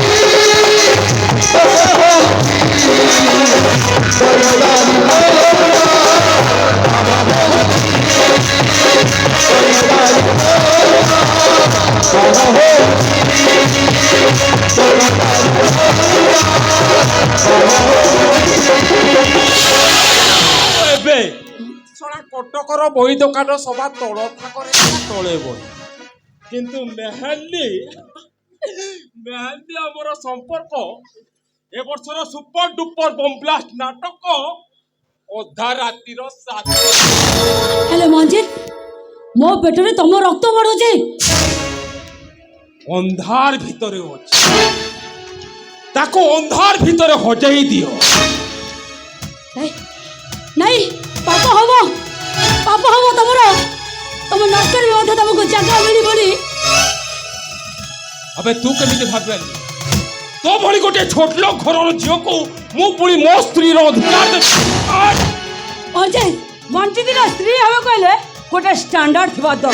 ଏବେ ଶଳା କଟକର ଆମର ବହି ଦୋକାନ ସଭା ତଳ ଥାକରେ ତଳେ ବହି କିନ୍ତୁ ମେହାଣ୍ଡି ଆମର ସମ୍ପର୍କ ଏ ବର୍ଷର ସୁପର ଡୁପର ବମ୍ବ୍ଲାଷ୍ଟ ନାଟକ ଅଧା ରାତିର ହେଲେ ମଞ୍ଜିତ ମୋ ପେଟରେ ତମ ରକ୍ତ ବଢୁଛି। ଅନ୍ଧାର ଭିତରେ ଅଛି ତାକୁ ଅନ୍ଧାର ଭିତରେ ହଜେଇ ଦିଅ। ନାଇଁ ପାପ ହବ ତମର ତମ ନକର ବି ମଧ୍ୟ ତମକୁ ଜାଗା ମିଳିବନି। अबे तू केमिति भाबेली तो भली गोटे छोटलो घरर झियोको मु पुणी मो स्त्री रो अधिकार दे अजय मंचितिर स्त्री हवे कहले गोटे स्टैंडर्ड थिबा द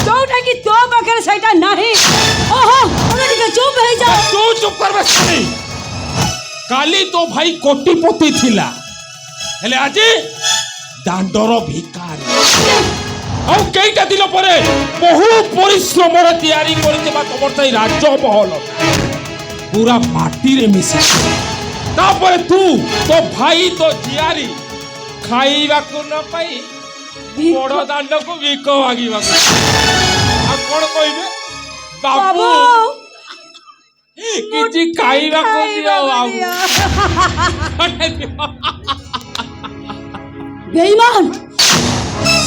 जोटा कि तो पाखरे सेटा नाही। ओहो तमे टिके चुप हे जा। तू चुप कर बे। काली तो भाई कोटिपति थिला हेले आजी दांडर भिखारी ଆଉ କେଇଟା ଦିନ ପରେ ବହୁ ପରିଶ୍ରମରେ ତିଆରି କରିଥିବା ତମର ସେଇ ରାଜମହଲ ପୁରା ମାଟିରେ ମିଶି ତାପରେ ତୁ ତୋ ଭାଇ ତୋ ଝିଆରୀ ଖାଇବାକୁ ନ ପାଇ ବଡ଼ ଦାଣ୍ଡକୁ ଭିକ ମାଗିବାକୁ। ଆଉ କ'ଣ କହିବେ ବାବୁ କିଛି ଖାଇବାକୁ ଦିଅ ବାବୁ। ବେईमान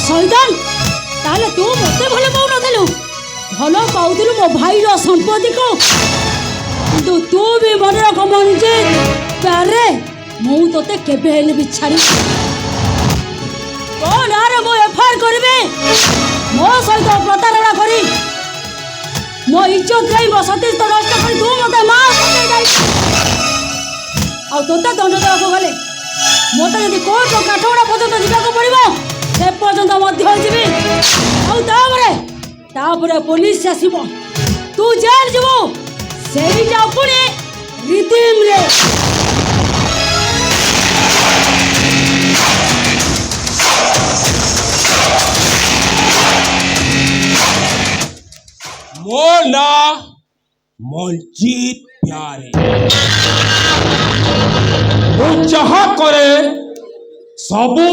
শয়তান তাহলে তু মতে ভালো পাউ নথিলু ভালো পাউଥିଲୁ ମୋ ଭାଇର ସମ୍ପତ୍ତିକୁ କିନ୍ତୁ ତୁ ବି ମନେ ରଖ ମଞ୍ଜିତ ପାରେ ମୁଁ ତୋତେ କେବେ ହେଲେ ବି ଛାଡ଼ି ତୋ ନାଁରେ ମୁଁ ଏଫଆଇଆର କରିବି। ମୋ ସହିତ ପ୍ରତାରଣା କରି ମୋ ଇଜ୍ଜତ ଯାଇ ମୋ ସତୀର୍ଥ ନଷ୍ଟ କରି ତୁ ମତେ ମା ପକେଇ ଯାଇ ଆଉ ତୋତେ ଦଣ୍ଡ ଦେବାକୁ ଗଲେ ମୋତେ ଯଦି କୋର୍ଟ କାଠଗଡ଼ା ପର୍ଯ୍ୟନ୍ତ ଯିବାକୁ ପଡ଼ିବ ସେ ପର୍ଯ୍ୟନ୍ତ ମଧ୍ୟ ଯିବି। ଆଉ ତାପରେ ପୋଲିସ ଆସିବ ତୁ ଜେଲ ଯିବୁ ସେଇଟା ପୁଣି ରିଦିମରେ। ମୋ ନାଁ ମଞ୍ଜିତ ପ୍ୟାରେ ମୁଁ ଯାହା କରେ ସବୁ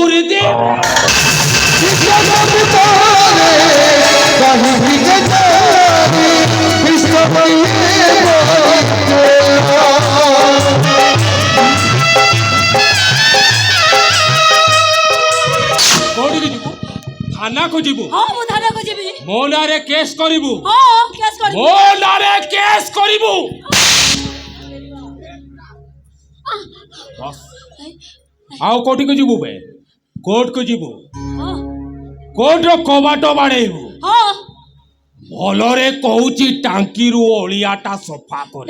କୋଉଠିକି ଯିବୁ ଥାନାକୁ ଯିବୁ। ହଁ ମୁଁ ଥାନାକୁ ଯିବି। ମୋ ନାଁରେ କେସ୍ କରିବୁ। ହଁ କେସ୍ କରିବି। ମୋ ନାଁରେ କେସ୍ କରିବୁ। ଆଉ କୋଉଠିକୁ ଯିବୁ ବେ କୋର୍ଟକୁ ଯିବୁ କୋର୍ଟର କବାଟ ବାଡ଼େଇବୁ। ଭଲରେ କହୁଛି ଟାଙ୍କିରୁ ଅଳିଆଟା ସଫା କରି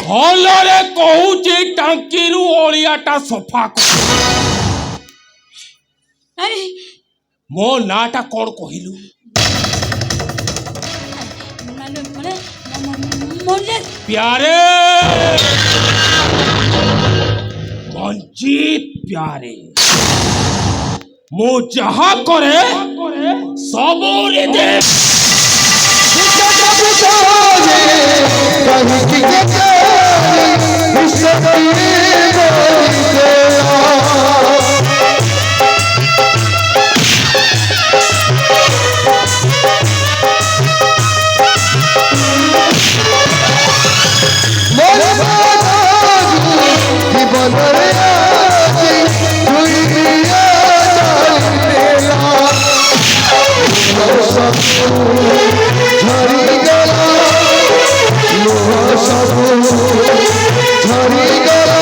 ଭଲରେ କହୁଛି ଟାଙ୍କିରୁ ଅଳିଆଟା ସଫା କରି। ମୋ ନାଁଟା କ'ଣ କହିଲୁ? प्यारे मंजीत प्यारे मो जहा करे सबोरे दे झरी गला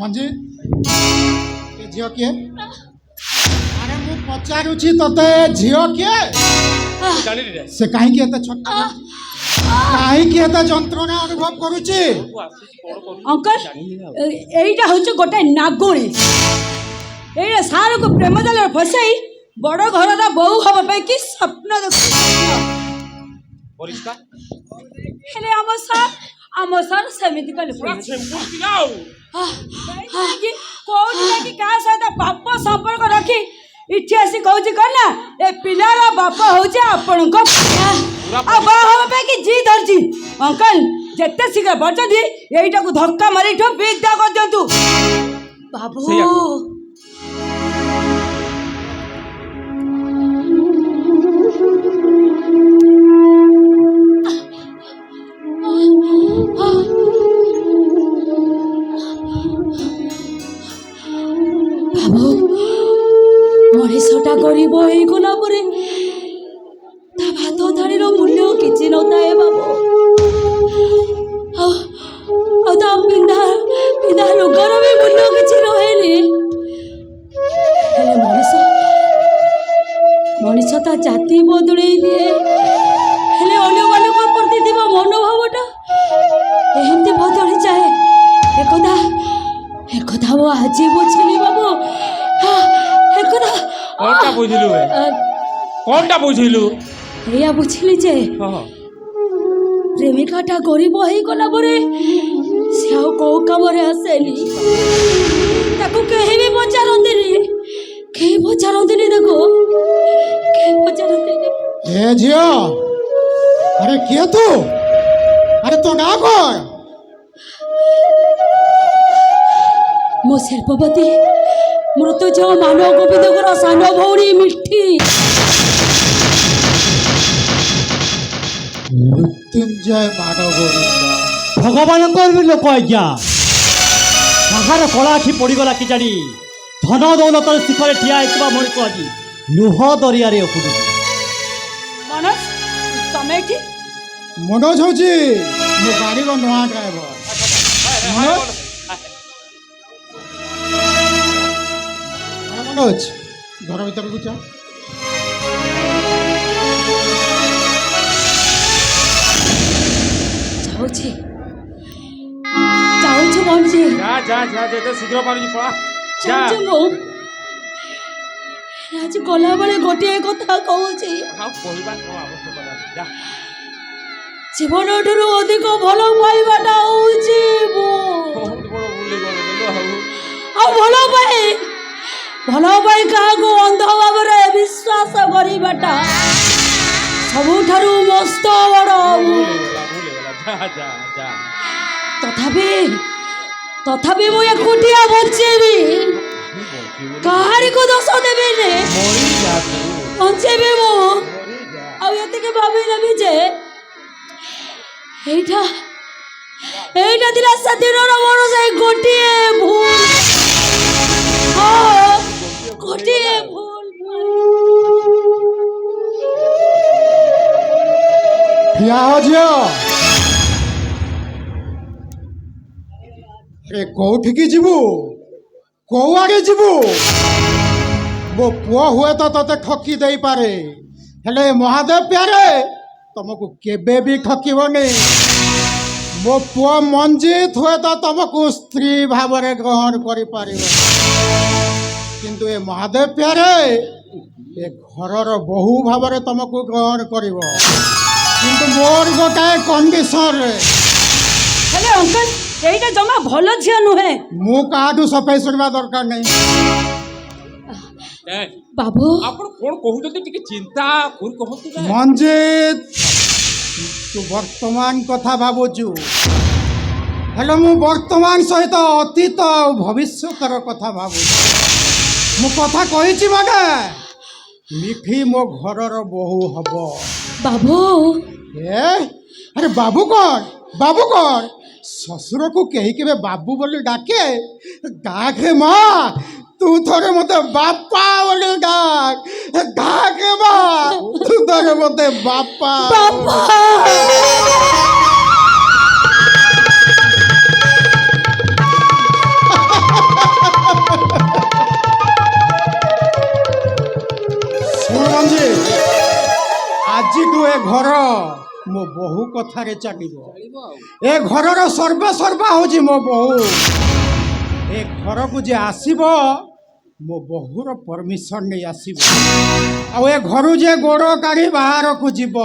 ମଞ୍ଜି ଏ ଝିଅ କିଏ? ଆରେ ମୁଁ ପଚାରୁଛି ତତେ ଝିଅ କିଏ? ଜାଣିଲି ରେ ସେ କାହିଁକି ଏତେ ଛୋଟ କାହିଁକି ଏତେ ଯନ୍ତ୍ରଣା ଅନୁଭବ କରୁଛି? ଅଙ୍କଲ এইটা হচ্ছে গোটাଏ নাগুণী এইটা ସାରକୁ ପ୍ରେମ ଜାଲରେ ଫସାଇ ବଡ଼ ଘରର ବୋହୂ ହବା ପାଇଁ କି ସ୍ୱପ୍ନ ଦେଖୁଛି ପରିଷ୍କାର ହେଲେ ଆମ ସାର୍ ସେମିତି କଲେ ପୁରା ସିମ୍ପଲ ପିଲା ଆଉ କୋଉଠି ଯାଇକି କାହା ସହିତ ପାପ ସମ୍ପର୍କ ରଖି ଏଠି ଆସି କହୁଛି କଣ ନା ଏ ପିଲାର ବାପ ହଉଛି ଆପଣଙ୍କ ଆଉ ବାହା ହବା ପାଇଁ କି ଜି ଧରିଛି ଅଙ୍କଲ ଯେତେ ଶୀଘ୍ର ବଞ୍ଚନ୍ତି ଏଇଟାକୁ ଧକ୍କା ମାରିଠୁ ବିଦା କରିଦିଅନ୍ତୁ ବାବୁ ବାବୁ ମଣିଷଟା ଗରିବ ହେଇଗଲା ପରେ ତା ଭାତ ଥାଳିର ମୂଲ୍ୟ କିଛି ନଥାଏ ବାବୁ ଆଉ ତା ପିନ୍ଧା ଲୁଗାର ବି ମୂଲ୍ୟ କିଛି ରହେନି ହେଲେ ମଣିଷ ତା ଜାତି ବଦଳେଇ ଦିଏ ହେଲେ ଅନ୍ୟମାନଙ୍କ ପ୍ରତି ଥିବା ମନୋଭାବଟା ଏମିତି ବଦଳିଯାଏ একথা ও আଜି বুঝিলি বাবু একথা কোনটা বুঝিলু কোনটা বুঝিলু এয়া বুঝিলি যে প্রেমিকাটা গরিব হয়েগলা পরে সে ଆଉ କୋଉ କାମରେ ଆସେନି ତାକୁ କେହି ବି ପଚାରନ୍ତିନି ତାକୁ କେହି ପଚାରନ୍ତିନି ଏ ଝିଅ ଆରେ କିଏ ତୁ? ଆରେ ତୋ ନାଁ କଣ? ମୋ ଶିଳ୍ପପତି ମୃତ୍ୟୁଜୟ ମାନବ ଗୋବିନ୍ଦଙ୍କର ସାନ ଭଉଣୀ ମିଠି ମୃତ୍ୟୁଞ୍ଜୟ ମାନବ ଗୋବିନ୍ଦ ଭଗବାନଙ୍କର ବି ଲୋକ ଆଜ୍ଞା କାହାର କଳା ଆଖି ପଡ଼ିଗଲା କି ଜାଣି ଧନ ଦୌଲତର ଶିଖରେ ଠିଆ ହେଇଥିବା ମଣିଷ ଆଜି ଲୁହ ଦରିଆରେ ଅପୁଡୁଛି ମନୋଜ ତମେ ଏଠି ମନୋଜ ହଉଛି ମୋ ଗାଡ଼ିର ନୂଆ ଡ୍ରାଇଭର ମନୋଜ ମନୋଜ ଘର ଭିତରକୁ ଯା ଯାଉଛି ମଞ୍ଜି যা যেতে শীঘ্র পারুছি পড়া যা ଯାଉଛି ମୁଁ ଆଜି ଗଲାବେଳେ ଗୋଟିଏ କଥା କହୁଛି ଆଉ କହିବା କଣ ଆବଶ୍ୟକ ଯା ଜୀବନଠାରୁ ଅଧିକ ଭଲ ପାଇବାଟା ହଉଛି ବହୁତ ବଡ଼ ଭୁଲ କରିଦେଲୁ ଆଉ ଭଲ ପାଇ କାହାକୁ ଅନ୍ଧ ଭାବରେ ବିଶ୍ୱାସ କରିବାଟା ସବୁଠାରୁ ମସ୍ତ ବଡ଼ ଭୁଲ ହେଇଗଲା ଯା ତଥାପି ମୁଁ ଏକୁଟିଆ ବଞ୍ଚେଇବି କାହାରିକୁ ଦୋଷ ଦେବିନି ବଞ୍ଚେଇବି ମୁଁ ଆଉ ଏତିକି ଭାବିନେବି ଯେ এইটা ଥିଲା ସେଦିନର ମୋର ସେଇ ଗୋଟିଏ ଭୁଲ ଗୋଟିଏ ଭୁଲ ଠିଆ ହୋ ଝିଅ ଏ କୋଉଠିକି ଯିବୁ କୋଉ ଆଡ଼େ ଯିବୁ ମୋ ପୁଅ ହୁଏତ ତତେ ଠକି ଦେଇପାରେ ହେଲେ ମହାଦେବ ପ୍ୟାରେ ତମକୁ କେବେ ବି ଠକିବନି ମୋ ପୁଅ ମଞ୍ଜିତ ହୁଏତ ତମକୁ ସ୍ତ୍ରୀ ଭାବରେ ଗ୍ରହଣ କରିପାରିବ କିନ୍ତୁ ଏ ମହାଦେବ ପ୍ୟାରେ ଏ ଘରର ବୋହୂ ଭାବରେ ତମକୁ ଗ୍ରହଣ କରିବ କିନ୍ତୁ ମୋର ଗୋଟାଏ କଣ୍ଡିସନରେ ହେଲେ ଅଙ୍କଲ এইটা ଜମା ଭଲ ଝିଅ ନୁହେଁ ମୁଁ କାହାଠୁ ସଫେଇ ଶୁଣିବା ଦରକାର ନାହିଁ ବାବୁ ଆପଣ କଣ କହୁଛନ୍ତି ଟିକେ ଚିନ୍ତା କରୁ କହନ୍ତୁ ମଞ୍ଜିତ ତୁ ବର୍ତ୍ତମାନ କଥା ଭାବୁଛୁ ହେଲେ ମୁଁ ବର୍ତ୍ତମାନ ସହିତ ଅତୀତ ଆଉ ଭବିଷ୍ୟତର କଥା ଭାବୁଛି ମୁଁ କଥା କହିଛି ମାନେ ମିଠି ମୋ ଘରର ବୋହୂ ହବ ବାବୁ ଆରେ ବାବୁ କଣ ଶ୍ୱଶୁରକୁ କେହି କେବେ ବାବୁ ବୋଲି ଡାକେ ଡାକେ ମା ତୁ ଥରେ ମତେ ବାପା ବୋଲି ଡାକେ ମା ତୁ ଥରେ ମତେ ବାପା ଆଜିଠୁ ଏ ଘର ମୋ ବୋହୂ କଥାରେ ଚାଲିବ। ଏ ଘରର ସର୍ବେସର୍ବା ହଉଛି ମୋ ବୋହୂ। ଏ ଘରକୁ ଯେ ଆସିବ ମୋ ବୋହୂର ପରମିଶନ ନେଇ ଆସିବ। ଆଉ ଏ ଘରୁ ଯେ ଗୋଡ଼ କାଢ଼ି ବାହାରକୁ ଯିବ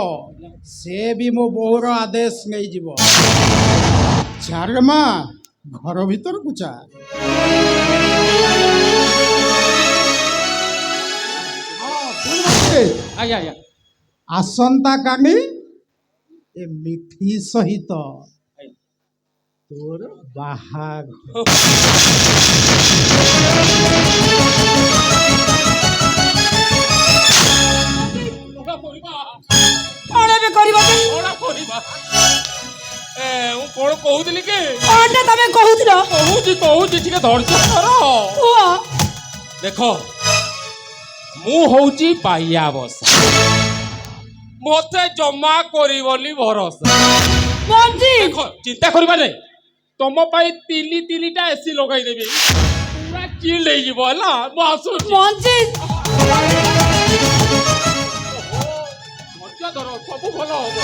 ସେ ବି ମୋ ବୋହୂର ଆଦେଶ ନେଇଯିବ। ଚାଲ ମା ଘର ଭିତରକୁ ଚା। ଆଜ୍ଞା ଆଜ୍ଞା ଆସନ୍ତା କାଲି ଏ ମିଠି ସହିତ ତୋର ବାହାଘର। କ'ଣ ଏବେ କରିବ କି? କ'ଣ କରିବା? ମୁଁ କ'ଣ କହୁଥିଲି କି? କ'ଣଟା ତମେ କହୁଥିଲ? କହୁଛି ଟିକେ ଧୈର୍ଯ୍ୟ ଧର। କୁହ। ଦେଖ ମୁଁ ହଉଛି ବାଇଆ ବସା, ମତେ ଜମା କରିବନି ଭରସା। ମଞ୍ଜି ଦେଖ ଚିନ୍ତା କରିବା ନାହିଁ, ତମ ପାଇଁ ତିନିଟା ଏସି ଲଗାଇଦେବି, ପୁରା ଚିଲ୍ ହେଇଯିବ ହେଲା। ମୁଁ ଆସୁଛି। ମଞ୍ଜି ଧୈର୍ଯ୍ୟ ଧର, ସବୁ ଭଲ ହବ।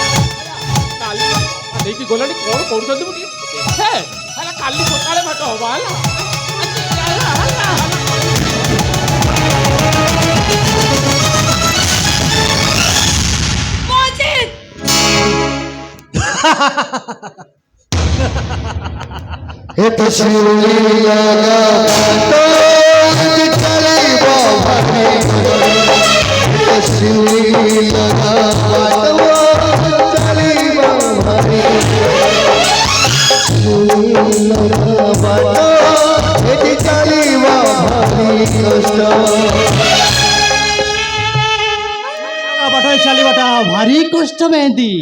କାଲି ନେଇକି ଗଲାଣି, କ'ଣ କରୁଛନ୍ତି ମୁଁ ଟିକେ ଦେଖେ ହେଲା। କାଲି ସକାଳେ ଭେଟ ହବ ହେଲା। हे तो शिवली लगा तो चलेब भारी, हे तो शिवली लगा तो चलेब भारी, शिवली लगा तो चलेब भारी कष्ट। बाटे चलवाटा भारी कष्ट मेहंदी,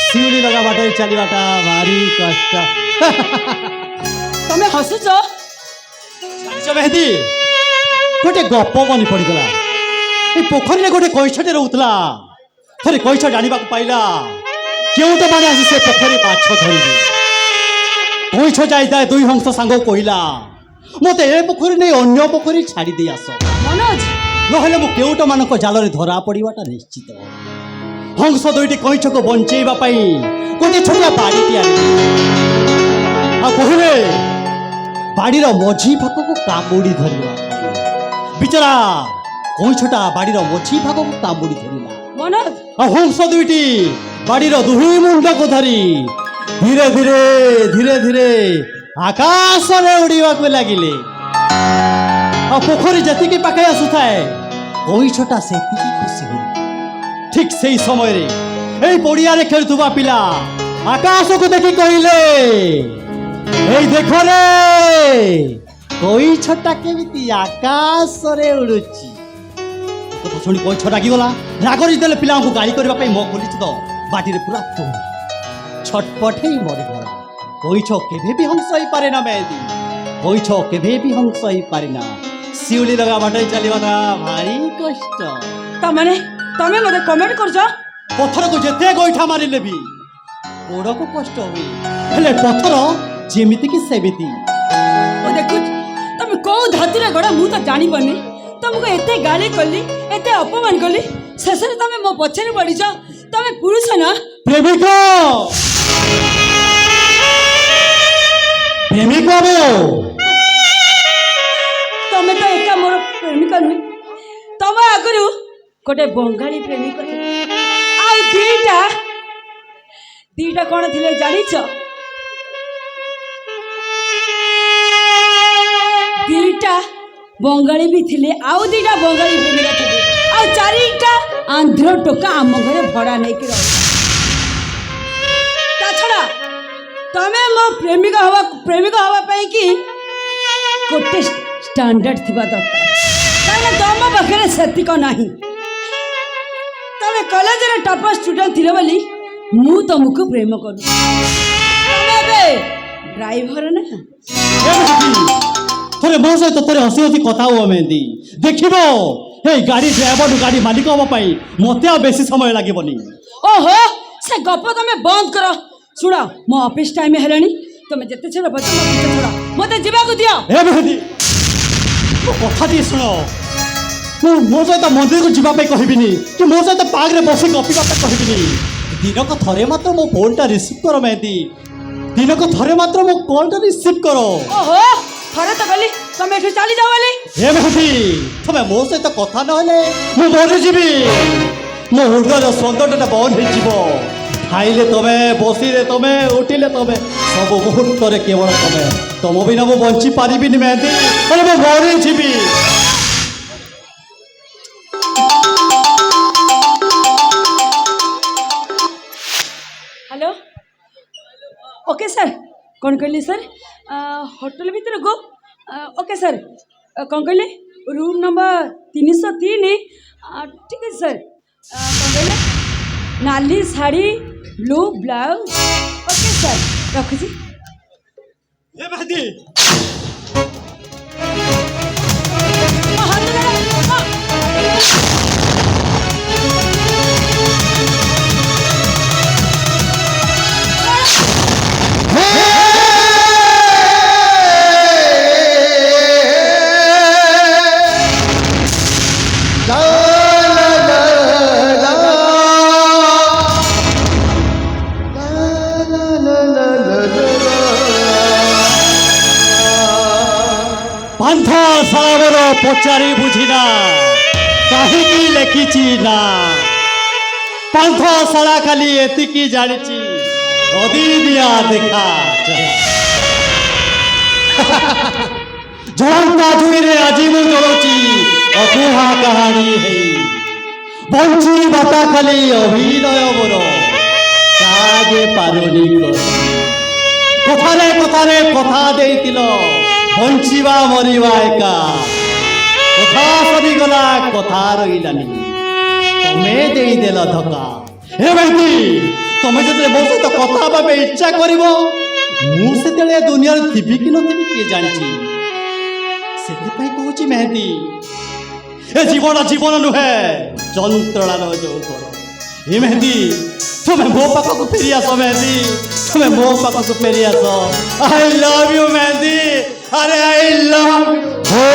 शिवली लगा बाटे चलवाटा भारी कष्ट। ତମେ ହସୁଛ? मेहंदी गोटे गप मनी पड़गला। ये पोखरी गोटे कईछटे रोला, थे कईछ जाना पाइला केउट मैंने आसी से पोखरी माछ धरिले। कईछ जाए दुई हंस सांग कहला मत ए पोखरी नहीं अन्य पोखरी छाड़ी दे आस, मनोज नहले मु केउट मान जाल धरा पड़ाटा निश्चित। हंस दुईटी कईछ को बंचेवा गोटे छोटा बाड़ी कहले बाड़ीर मझी भाग को कामुड़ी धरला। बिचरा कईछटा बाड़ीर मझी भाग को कामुड़ी धरला। मनोज हंस दुईटी बाड़ीर दुही मुंड को धरी धीरे धीरे धीरे धीरे आकाश में उड़ीवा लगिले। पोखरी जी पाखे आसुए कईछटा से खुशी हो। ठीक से समय रे पड़िया खेलुवा पिला आकाश को देखी कहले देख रे कईछटा केमिति आकाश रे उड़ुची। कथा शुणी कईछ रागिगला, रागरी देले पिला को गाड़ी करने मो खोली तो बाटी पूरा तुम छटपट ही मरीगला। कईछ केभे भी हंस हो पारे ना मेहंदी, कईछ केभे भी हंस हो पारे ना। शिवली लगा बाटे चलवाना भारी कष्ट। तमने तमे मते कमेंट करछ पत्थर को जेते गोइठा मारिले भी गोड़ को कष्ट हुए, हेले पत्थर जेमिति कि सेमिति। ओ देखु तमे को धातुरे गड़ा मु त जानि बने। तुमको एते गाली कली, एते अपमान कली, शेषरे तमे मो पछरे पड़ी छ। तमे पुरुष ना? प्रेमिका प्रेमिका बो तमे तो एका मोर प्रेमिका नुहे। तमे आगरु गोटे बंगाली प्रेमिक आ दीटा कौन थिले जानिछ? दीटा बंगाली भी थिले, आउ दीटा बंगाली प्रेमिका थिले, आ चारिटा आंध्र टोका आम घरे भड़ा नहीं कि रह। ता छड़ा तमे मो प्रेमिका हवा पई कि गोटे स्टैंडर्ड थिबा दरकार, कारण तम पाखे सेतिक नाही। तमे कॉलेज रे टॉप स्टूडेंट थिले बोली मु तुमको प्रेम करू। तमे बे ड्राइवर ना थोड़े मो सहित थोड़े हसी हसी कथा हुआ मेहंदी। देखिबो हे गाड़ी ड्राइवर गाड़ी मालिक हवा पाई मते आ बेसी समय लागेबनी। ओहो से गप तमे बंद करो। सुना मो ऑफिस टाइम हेलानी, तमे जते छरा बच्चा मते छोड़ा मते जीवा को दियो। हे मेहंदी मो कथा दी सुनो, ମୋ ସହିତ ମନ୍ଦିରକୁ ଯିବା ପାଇଁ କହିବିନି କି ମୋ ସହିତ ପାର୍କରେ ବସି ଗପିବା ପାଇଁ କହିବିନି। ଦିନକୁ ଥରେ ମାତ୍ର ମୋ ଫୋନ୍ଟା ରିସିଭ୍ କର ମେହେନ୍ଦି। ଦିନକୁ ଥରେ ମାତ୍ର ମୋ କଲ୍ଟା ରିସିଭ୍ କର। ଓହୋ ଥରେ ତ ଗଲି ତମେ ଏଠୁ ଚାଲି ଯାଅ ବୋଲି। ହେ ମେହେନ୍ଦି ତମେ ମୋ ସହିତ କଥା ନହେଲେ ମୁଁ ମରିଯିବି। ମୋ ହୃଦୟର ସୌନ୍ଦର୍ଯ୍ୟଟା ବନ୍ଦ ହେଇଯିବ। ଖାଇଲେ ତମେ, ବସିଲେ ତମେ, ଉଠିଲେ ତମେ, ସବୁ ମୁହୂର୍ତ୍ତରେ କେବଳ ତମେ। ତମ ବିନା ମୁଁ ବଞ୍ଚି ପାରିବିନି ମେହେନ୍ଦି, ଆରେ ମୁଁ ମରିଯିବି। हेलो ओके सर कौन कहली सर होटल भीतर गो ओके सर कौन कहले रूम नंबर 303 ठीक है सर कौन कहले नाली sari blue blouse okay sir रखुची। हे महेंदी ପାନ୍ଥ ଶାଳାବର ପଚାରି ବୁଝିନା କାହିଁକି ଲେଖିଛି ନା। ପାନ୍ଥ ଶାଳା ଖାଲି ଏତିକି ଜାଣିଛି ଅଦିନିଆ ଦେଖା ଜଳନ୍ତା ଧୁଇରେ ଆଜି ମୁଁ ଜଳୁଛି ଅକୁହା କାହାଣୀ ହେଇ। ବଞ୍ଚି ବାତା ଖାଲି ଅଭିନୟ ମୋର କାగే ପାରୁନି କଥାରେ କଥାରେ କଥା ଦେଇଥିଲ ବଞ୍ଚିବା ମରିବା ଏକା। କଥା ସରିଗଲା କଥା ରହିଲାନି ତମେ ଦେଇଦେଲ ଧକ୍କା। ହେ ମେହେନ୍ଦି ତମେ ଯେତେବେଳେ ମୋ ସହିତ କଥା ହେବା ପାଇଁ ଇଚ୍ଛା କରିବ ମୁଁ ସେତେବେଳେ ଦୁନିଆରେ ଥିବି କି ନଥିବି କିଏ ଜାଣିଛି। ସେଥିପାଇଁ କହୁଛି ମେହେନ୍ଦି ଏ ଜୀବନ ଜୀବନ ନୁହେଁ ଯନ୍ତ୍ରଣାର ଯୌବନ। ଏ ମେହେନ୍ଦି ତୁମେ ମୋ ପାଖକୁ ଫେରି ଆସ ମେହେନ୍ଦି, ତୁମେ ମୋ ପାଖକୁ ଫେରି ଆସ। ଆଇ ଲଭ୍ ୟୁ ମେହେନ୍ଦି, ଆରେ ଆଇ ଲଭ୍ ୟୁ।